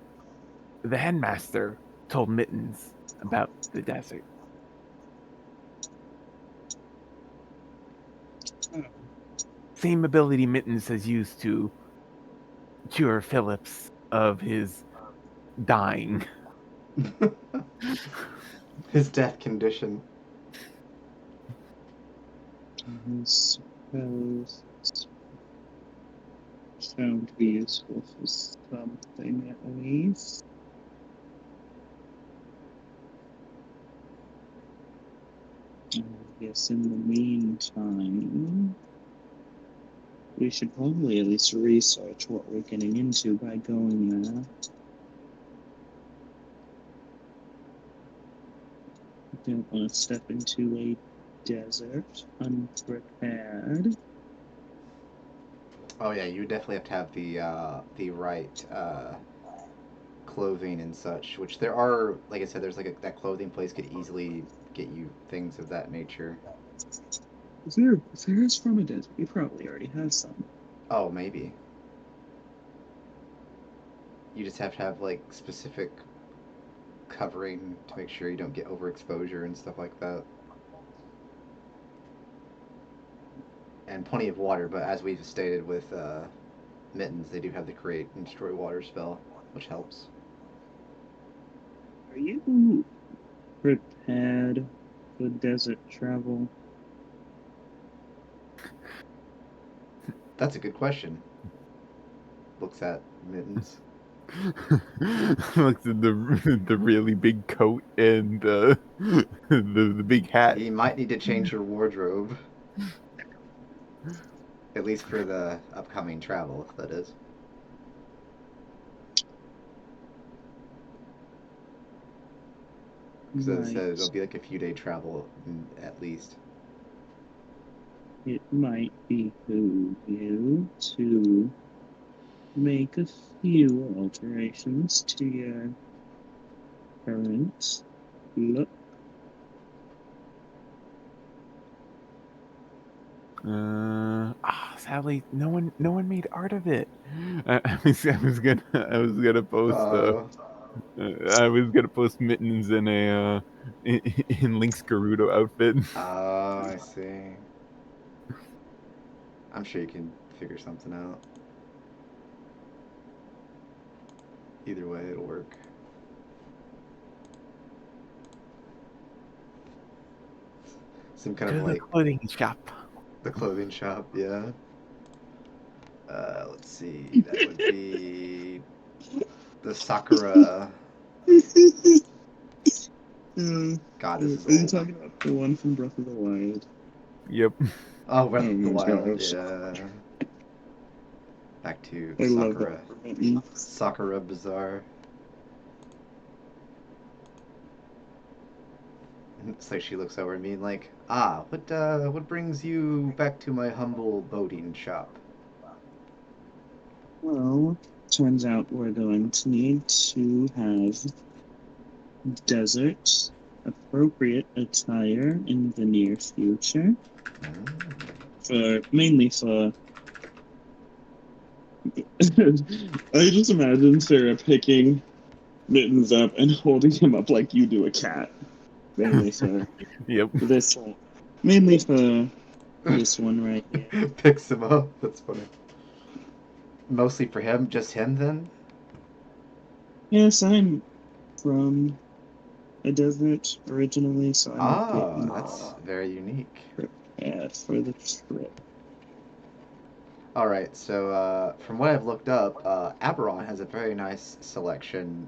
the headmaster told Mittens about the desert. Oh, Same ability Mittens has used to cure Phillips of his dying. His death condition. I suppose it's found to be useful for something at least. I guess in the meantime, we should probably at least research what we're getting into by going there. I don't want to step into a desert unprepared. Oh yeah, you definitely have to have the right clothing and such. Which there are, like I said, there's like that clothing place could easily get you things of that nature. If there is from a desert, we probably already have some. Oh, maybe. You just have to have like specific covering to make sure you don't get overexposure and stuff like that. And plenty of water, but as we've stated with Mittens, they do have the create and destroy water spell, which helps. Are you prepared for desert travel? That's a good question. Looks at Mittens. Looks at the really big coat and the big hat. He might need to change your wardrobe. At least for the upcoming travel, that is. Because as I said, it'll be like a few day travel at least. It might behoove you to make a few alterations to your current look. Sadly, no one made art of it. I was gonna post I was gonna post Mittens in a in Link's Gerudo outfit. Oh, I see. I'm sure you can figure something out. Either way, it'll work. Some kind To of the like clothing shop. the clothing shop, yeah. Let's see. That would be the Sakura. God, this is Are you old. talking about the one from Breath of the Wild? Yep. Oh, Breath Oh of the my Wild, gosh. yeah. Back to I love Sakura. that. Sakura Bazaar. It's like she looks over at me like, what brings you back to my humble boating shop? Well, turns out we're going to need to have desert appropriate attire in the near future. Mainly for I just imagine Sarah picking Mittens up and holding him up like you do a cat. Mainly for Yep. this one. Mainly for this one right here. Picks him up. That's funny. Mostly for him, just him then? Yes, I'm from a desert originally, so I'm a bit Ah, that's more very unique. prepared for the trip. Alright, so from what I've looked up, Aberon has a very nice selection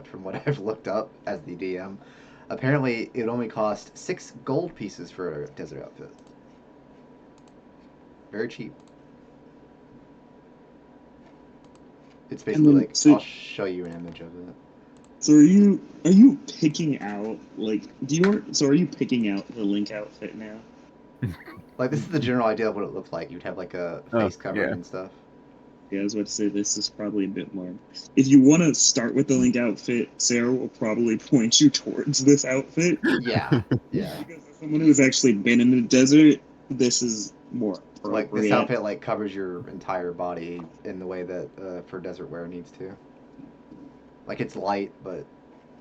from what I've looked up as the DM. Apparently, it only cost 6 gold pieces for a desert outfit. Very cheap. It's And basically then, like, so I'll show you an image of it. So are you picking out are you picking out the Link outfit now? Like, this is the general idea of what it looked like. You'd have like a Oh, face covering yeah. and stuff. Yeah, I was about to say this is probably a bit more. If you want to start with the Link outfit, Sarah will probably point you towards this outfit. Yeah, yeah. Because as someone who's actually been in the desert, this is more Like, this appropriate. outfit like covers your entire body in the way that for desert wear needs to. Like it's light, but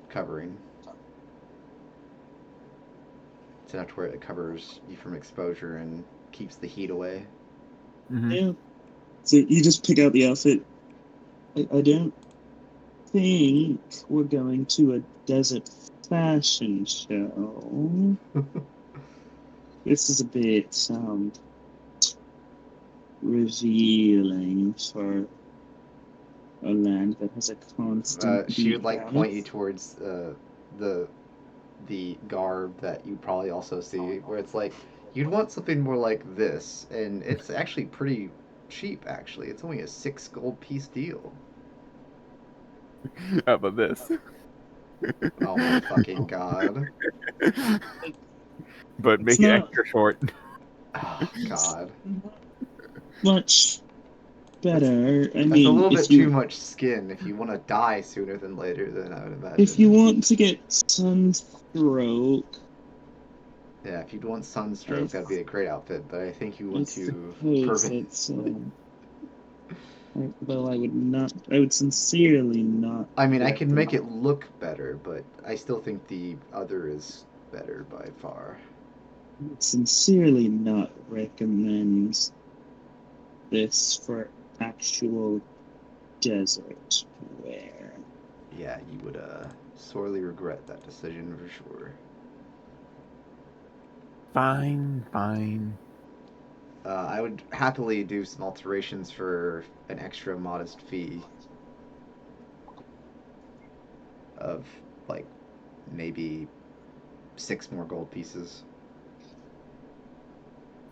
covering. It's enough to where it covers you from exposure and keeps the heat away. Hmm. Yeah. So you just pick out the outfit. I don't think we're going to a desert fashion show. This is a bit revealing for a land that has a constant She would beat like down. point you towards the the garb that you probably also see, where it's like you'd want something more like this, and it's actually pretty cheap. Actually, it's only a 6 gold piece deal. How about this? Oh my fucking god! But It's make it not extra short. Oh god, much that's better. I that's a mean, little bit too much skin. If you want to die sooner than later, then I would if you imagine. want to get sunstroke, Yeah, if you'd want I sunstroke, that'd be a great outfit. But I think you I want to suppose prevent. that's well, I would not. I would sincerely not I mean, I can make recommend. it look better, but I still think the other is better by far. I would sincerely not recommend this for actual desert wear. Yeah, you would sorely regret that decision for sure. Fine, fine. I would happily do some alterations for an extra modest fee of like maybe 6 more gold pieces.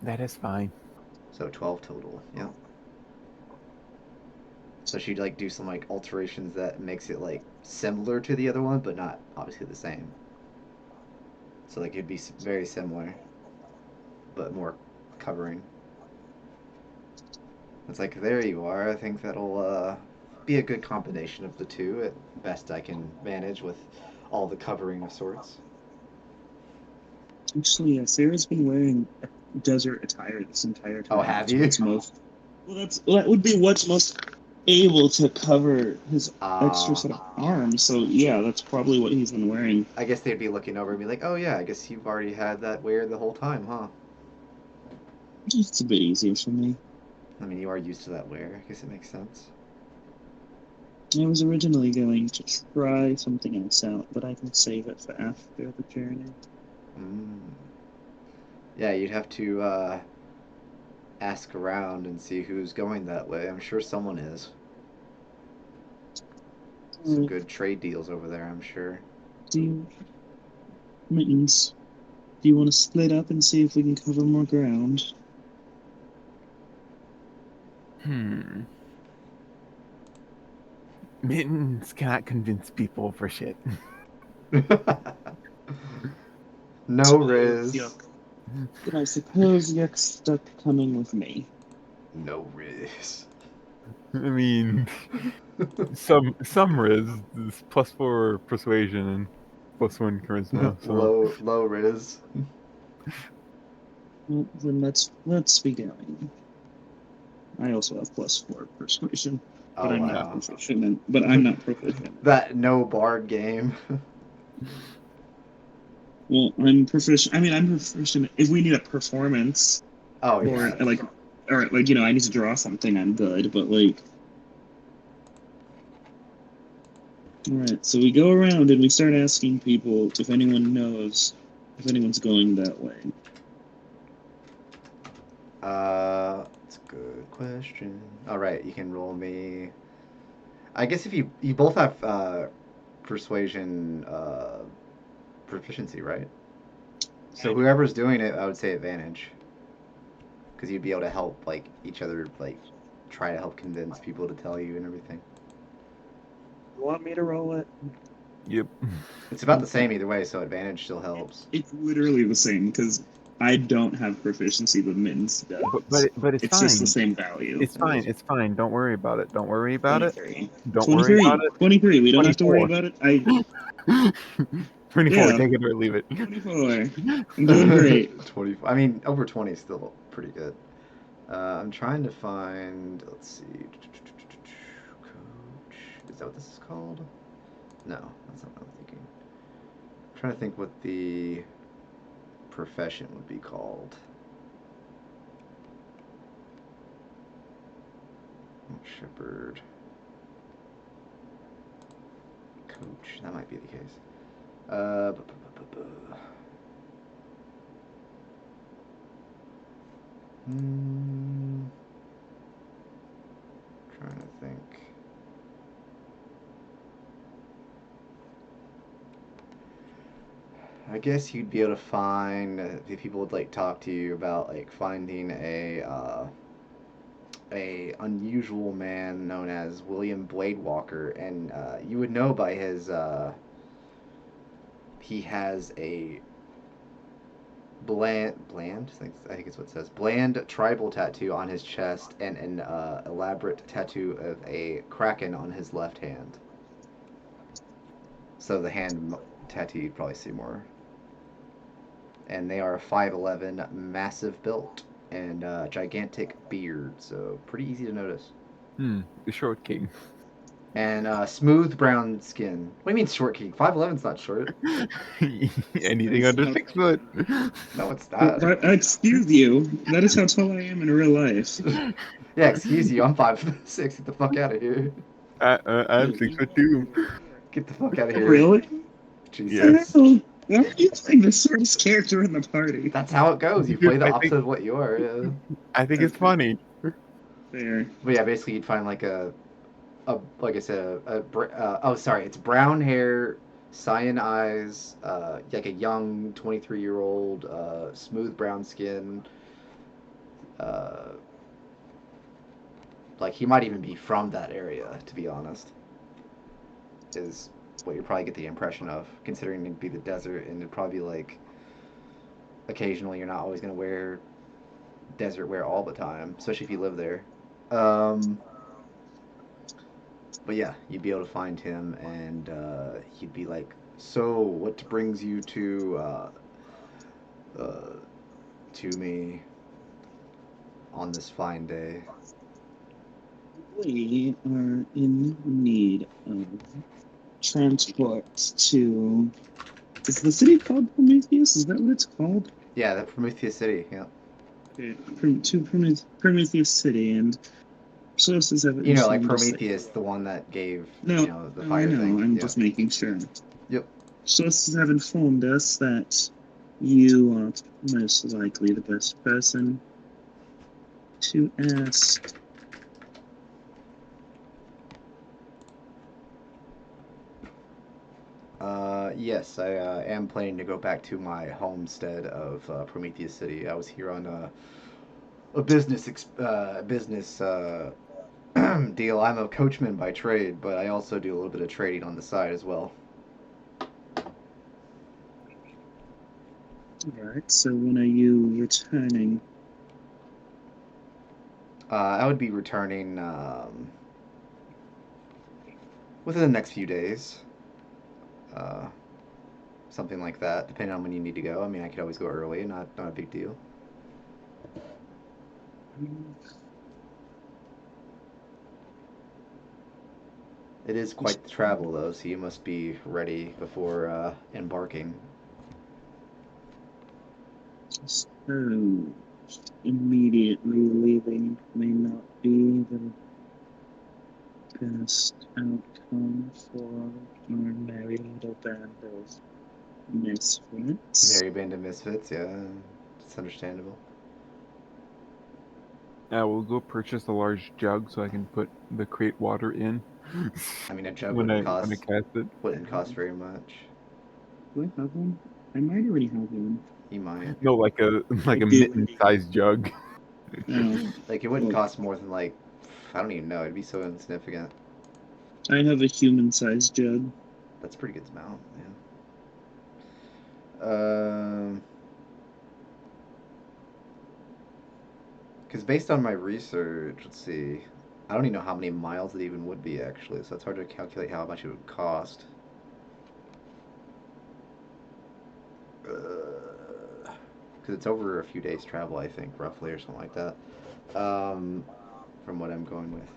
That is fine. So 12 total. Yeah. So she'd like do some like alterations that makes it like similar to the other one, but not obviously the same. So like it'd be very similar, but more covering. It's like there you are. I think that'll be a good combination of the two at best I can manage with all the covering of sorts. Actually, yeah, Sarah's been wearing desert attire this entire Oh, time. have That's you? what's most. Well, that would be what's most able to cover his extra Uh, set of arms. So yeah, that's probably what he's been wearing. I guess they'd be looking over and be like, "Oh yeah, I guess you've already had that wear the whole time, huh?" It's a bit easier for me. I mean, you are used to that wear. I guess it makes sense. I was originally going to try something else out, but I can save it for after the journey. Mm. Yeah, you'd have to ask around and see who's going that way. I'm sure someone is. Some Uh, good trade deals over there, I'm sure. do you, Mittens, do you want to split up and see if we can cover more ground? Hmm. Mittens cannot convince people for shit. No Riz. Then I suppose you're stuck coming with me. No Riz. I mean, some Riz is +4 persuasion and +1 charisma. So Low Riz. Well, then let's be going. I also have +4 persuasion, but Oh I'm not wow. proficient. But I'm not proficient. That no bard game. Well, I'm proficient. I mean, I'm proficient. If we need a performance, Oh or yeah. like I need to draw something, I'm good. But like, all right. So we go around and we start asking people if anyone knows if anyone's going that way. That's a good question. All right, you can roll me. I guess if you both have persuasion proficiency, right? So whoever's doing it, I would say advantage, because you'd be able to help like each other, like try to help convince people to tell you and everything. You want me to roll it? yep. It's about the Okay. same either way, so advantage still helps. It's literally the same because I don't have proficiency, but Mittens does. But it's It's just the fine. same value. It's fine. It's fine. Don't worry about it. Don't worry about it. 23. Don't worry about 23. it. 23. We don't have to worry 24. about it. 24. Yeah, Take it or leave it. 24. I'm doing great. 20. I mean, over 20 is still pretty good. I'm trying to find. Let's see. Coach. Is that what this is called? No, that's not what I'm thinking. I'm trying to think what the profession would be called. Shepherd, coach. That might be the case. Hmm. Trying to think. I guess you'd be able to find if people would like talk to you about like finding a unusual man known as William Bladewalker, and you would know by his he has a bland I think it's what it says bland tribal tattoo on his chest and an elaborate tattoo of a kraken on his left hand. So the hand tattoo you'd probably see more. And they are 5'11", massive built, and gigantic beard, so pretty easy to notice. The short king. And smooth brown skin. What do you mean short king? 5'11's not short. Anything under 6 foot. No, it's not. Excuse you. That is how tall I am in real life. Yeah, excuse you. I'm 5'6". Get the fuck out of here. I'm 6 foot 2. Get the fuck out of here. Really? Jesus. Why are you playing the shortest character in the party? That's how it goes. You play the opposite of what you are. Yeah. I think it's funny. Fair. But yeah, basically you'd find like like I said, oh sorry, it's brown hair, cyan eyes, like a young 23-year-old, smooth brown skin. Uh, like he might even be from that area, to be honest. Is what you probably get the impression of, considering it'd be the desert and it'd probably be like occasionally you're not always gonna wear desert wear all the time, especially if you live there. Um, but yeah, you'd be able to find him, and he'd be like, "So, what brings you uh, to me on this fine day?" We are in need of transport to. Is the city called Prometheus? Is that what it's called? Yeah, the Prometheus City. Yeah. Okay, to Prometheus City, and sources have You know, like informed us that. Prometheus, the one that gave No, the no, I fire know. thing. I'm Yeah. just making sure. Yep. Sources have informed us that you are most likely the best person to ask. Yes, I am planning to go back to my homestead of Prometheus City. I was here on a business deal. I'm a coachman by trade, but I also do a little bit of trading on the side as well. Alright, so when are you returning? I would be returning within the next few days. Uh, Something like that, depending on when you need to go. I mean, I could always go early, not a big deal. It is quite the travel, though, so you must be ready before embarking. So, immediately leaving may not be the best outcome for our merry little band of misfits. Merry band of misfits, yeah, it's understandable. I will go purchase a large jug so I can put the crate water in. I mean, a jug when I cast it. wouldn't cost very much. Do I have one? I might already have one. You might. No, like a do. mitten-sized jug. Oh, Like it wouldn't well, cost more than like I don't even know. It'd be so insignificant. I have a human-sized jug. That's a pretty good amount, yeah. Because based on my research, let's see, I don't even know how many miles it even would be actually, so it's hard to calculate how much it would cost. Because it's over a few days travel, I think, roughly, or something like that. From what I'm going with.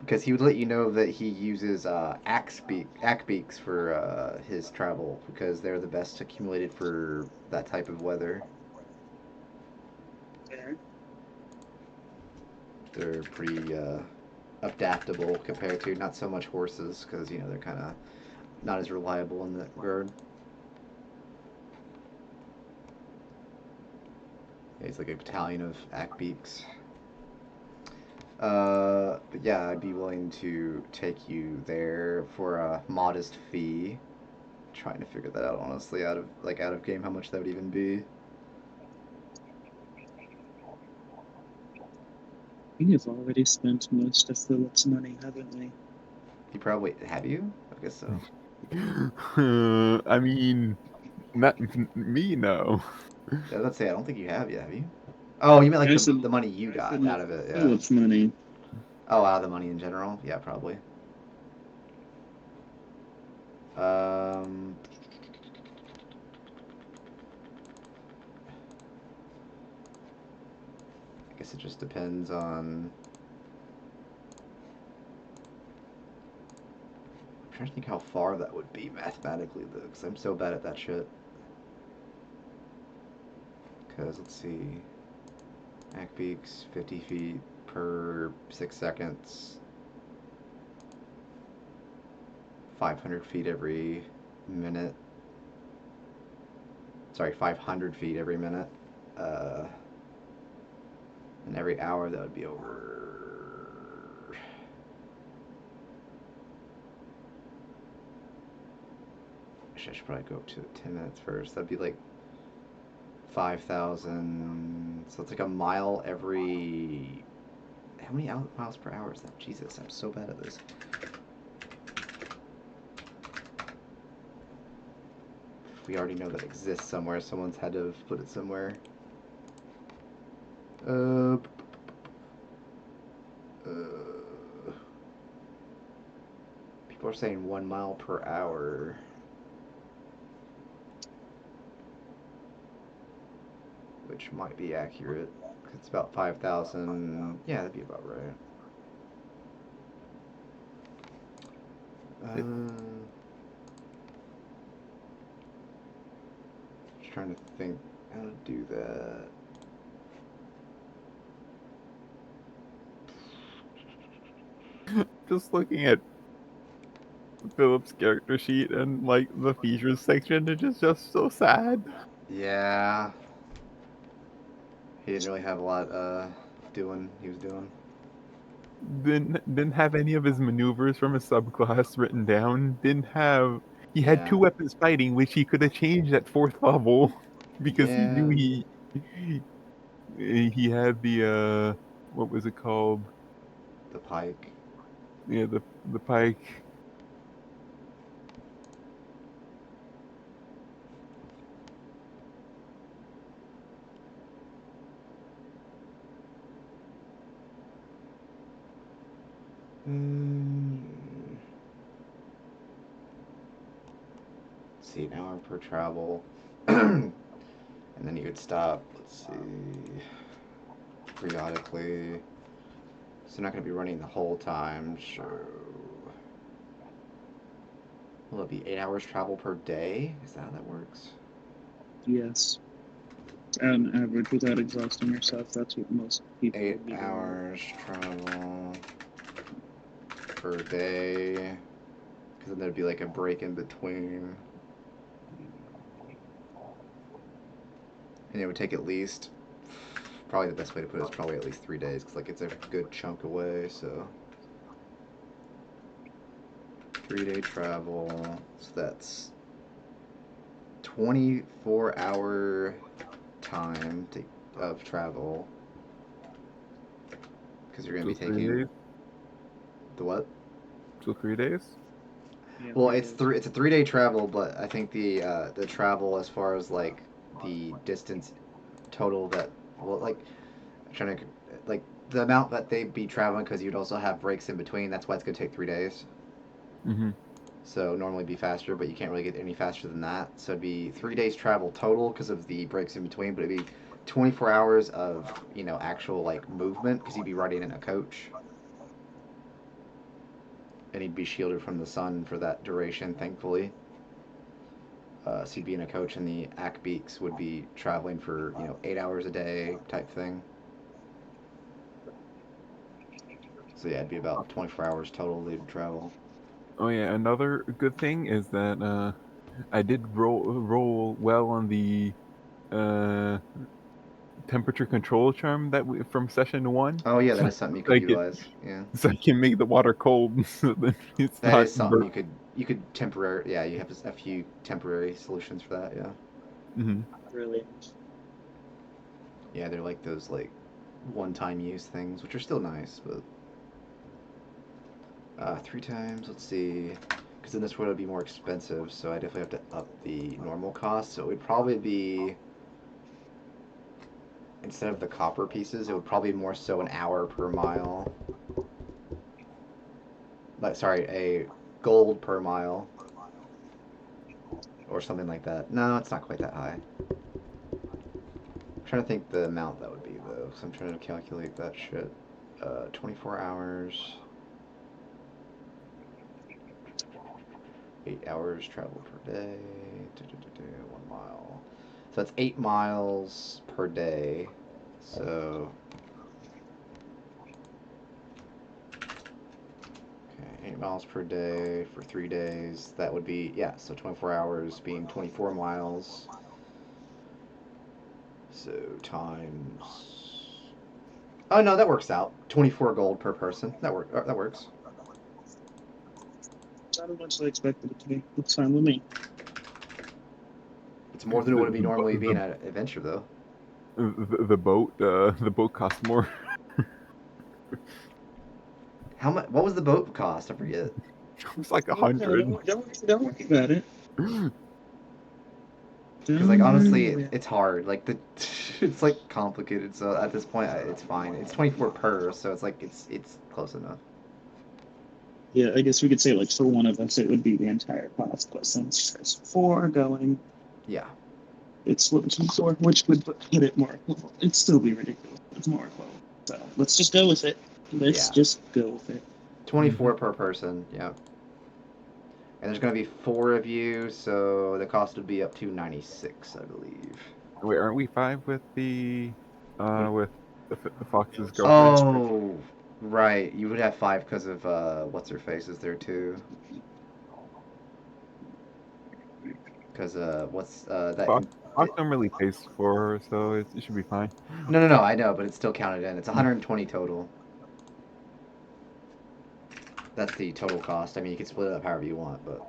because he would let you know that he uses axe beaks for his travel because they're the best accumulated for that type of weather. Fair. They're pretty adaptable compared to not so much horses because they're kind of not as reliable in that regard. Yeah, he's like a battalion of Akbeaks. But yeah, I'd be willing to take you there for a modest fee. Trying to figure that out honestly, out of game, how much that would even be. We have already spent most of Philip's money, haven't we? You probably have you? I guess so. I mean, not me, no. Yeah, let's say I don't think you have yet. Have you? Oh, you meant like I said, the money you I said got most out of it, of yeah. Philip's money. Oh, out of the money in general, yeah, probably. Um, I guess it just depends on. I'm trying to think how far that would be mathematically, though, because I'm so bad at that shit. Because, let's see. Akbeaks, 50 feet per 6 seconds. 500 feet every minute. Sorry, 500 feet every minute. Uh, and every hour that would be over. Actually, I should probably go up to 10 minutes first. That'd be like 5,000. So it's like a mile every. How many miles per hour is that? Jesus, I'm so bad at this. We already know that exists somewhere. Someone's had to have put it somewhere. Uh, people are saying 1 mile per hour. Which might be accurate. It's about 5,000. Yeah, that'd be about right. It, Just trying to think how to do that. just looking at Philip's character sheet and like the features section, it is just so sad. Yeah, he didn't really have a lot doing. He was doing. Didn't have any of his maneuvers from his subclass written down. Didn't have he had Yeah, two weapons fighting, which he could have changed at fourth level because he knew yeah, he had the what was it called? the pike. Yeah, the pike. Mm, see, an hour per travel, and then you could stop. Let's see, periodically. So you're not going to be running the whole time. So will it be 8 hours travel per day? Is that how that works? Yes. On average, without exhausting yourself, that's what most people Eight would be doing. hours travel per day. Because then there'd be like a break in between. And it would take at least, probably the best way to put it is probably at least 3 days. Because like it's a good chunk away. So 3 day travel. So that's 24-hour time of travel. Because you're going to So be three taking days. the what? So 3 days. Yeah, Well, 3 days. it's a 3 day travel, but I think the travel as far as like the distance total that well like I'm trying to like the amount that they'd be traveling because you'd also have breaks in between. That's why it's gonna take 3 days. Mm-hmm. So normally be faster, but you can't really get any faster than that. So it'd be 3 days travel total because of the breaks in between, but it'd be 24 hours of actual like movement because you'd be riding in a coach. and he'd be shielded from the sun for that duration, thankfully. So he'd be in a coach, and the Akbeaks would be traveling for 8 hours a day type thing. So yeah, it'd be about 24 hours total they'd travel. Oh yeah, another good thing is that I did roll well on the uh temperature control charm from session one. Oh yeah, that So is something you could I can utilize. Yeah, so I can make the water cold so that it's that not is something burnt. you could temporary. Yeah, you have a few temporary solutions for that. Yeah, Hmm. Brilliant. yeah, they're like those like one-time use things, which are still nice, but 3 times. Let's see, because in this world it'd be more expensive, so I definitely have to up the normal cost. So it would probably be, instead of the copper pieces, it would probably be more so an hour per mile. Like, sorry, a gold per mile or something like that. No, it's not quite that high. I'm trying to think the amount that would be though, so I'm trying to calculate that shit. 24 hours, 8 hours travel per day, 1 mile. So that's 8 miles per day. So, okay, 8 miles per day for 3 days. That would be, yeah, so 24 hours being 24 miles. So times. Oh no, that works out. 24 gold per person. That works. Not as much as I expected it to be. Looks fine with me. It's more than it would be normally being an adventure, though. The boat costs more. How much? What was the boat cost? I forget. It's like Okay, 100. don't worry about it. Because like Don't honestly, worry about it. it's hard. Like it's like complicated. So at this point, it's fine. It's 24 per, so it's like it's close enough. Yeah, I guess we could say like for one of us it would be the entire cost, but since there's four going, Yeah. it's split between four, which would hit it more equivalent. It'd still be ridiculous. It's more equivalent. So let's just go with it. Let's Yeah. just go with it. 24 per person. Yeah. And there's gonna be 4 of you, so the cost would be up to 96, I believe. Wait, aren't we five with the fox's girlfriend? Oh, right. You would have 5 because of what's her face is there too. Because what's that? Fox don't really pays for her, so it should be fine. No. I know, but it's still counted in. It's 120 total. That's the total cost. I mean, you can split it up however you want, but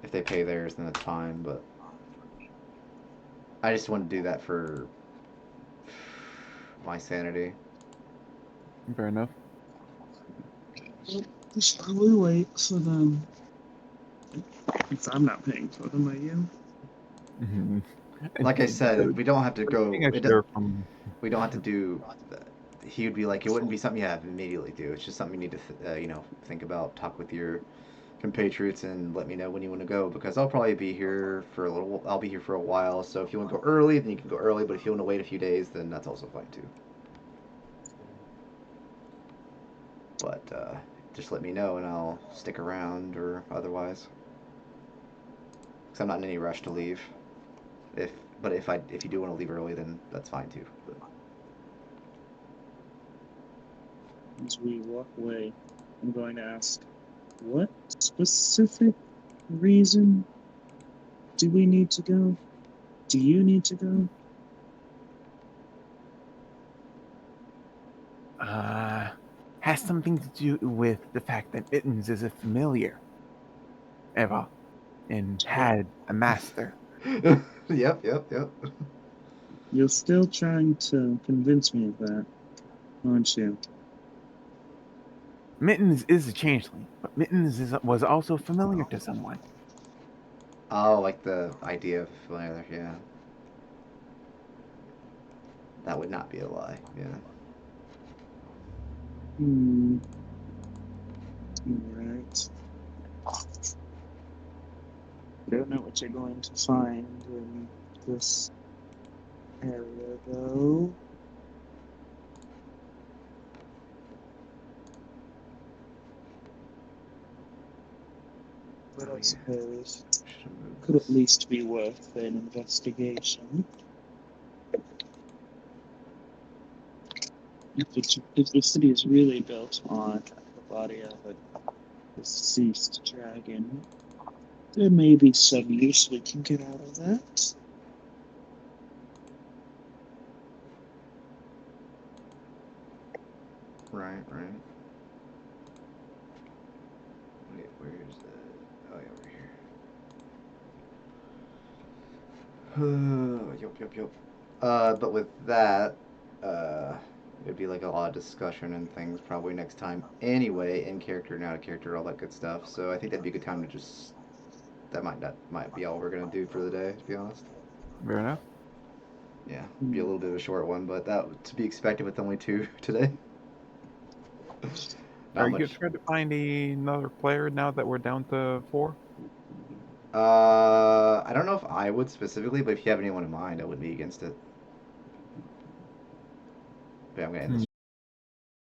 if they pay theirs, then that's fine. But I just want to do that for my sanity. Fair enough. Just probably wait for them. If I'm not paying for them, are you? Mhm. And Like I the said, we don't have to thing go. I It does. share from. We don't have to do. He would be like, it wouldn't be something you have to immediately do. It's just something you need to, think about, talk with your compatriots, and let me know when you want to go because I'll probably be here for a little. I'll be here for a while. So if you want to go early, then you can go early. But if you want to wait a few days, then that's also fine too. But just let me know, and I'll stick around or otherwise. Because I'm not in any rush to leave. If but if you do want to leave early, then that's fine too. But As we walk away, I'm going to ask, what specific reason do we need to go? Do you need to go? Has something to do with the fact that Mittens is a familiar, Eva, and had a master. yep. You're still trying to convince me of that, aren't you? Mittens is a changeling, but was also familiar to someone. Oh, like the idea of familiar. Yeah, that would not be a lie. Yeah. Hmm. Alright. I don't know what you're going to find in this area, though. but Oh I yeah. suppose Should move could at this. least be worth an investigation. If the city is really built on the body of a deceased dragon, there may be some use we can get out of that. Right. Wait, where's the? Oh yeah, over here. Yup. But with that, uh, it'd be like a lot of discussion and things probably next time anyway, in character, not a character, all that good stuff. So I think that'd be a good time to just. That might be all we're gonna do for the day, to be honest. Fair enough. Yeah, be a little bit of a short one, but that to be expected with only two today. Are Not you much. trying to find another player now that we're down to 4? I don't know if I would specifically, but if you have anyone in mind, I wouldn't be against it. But I'm gonna end this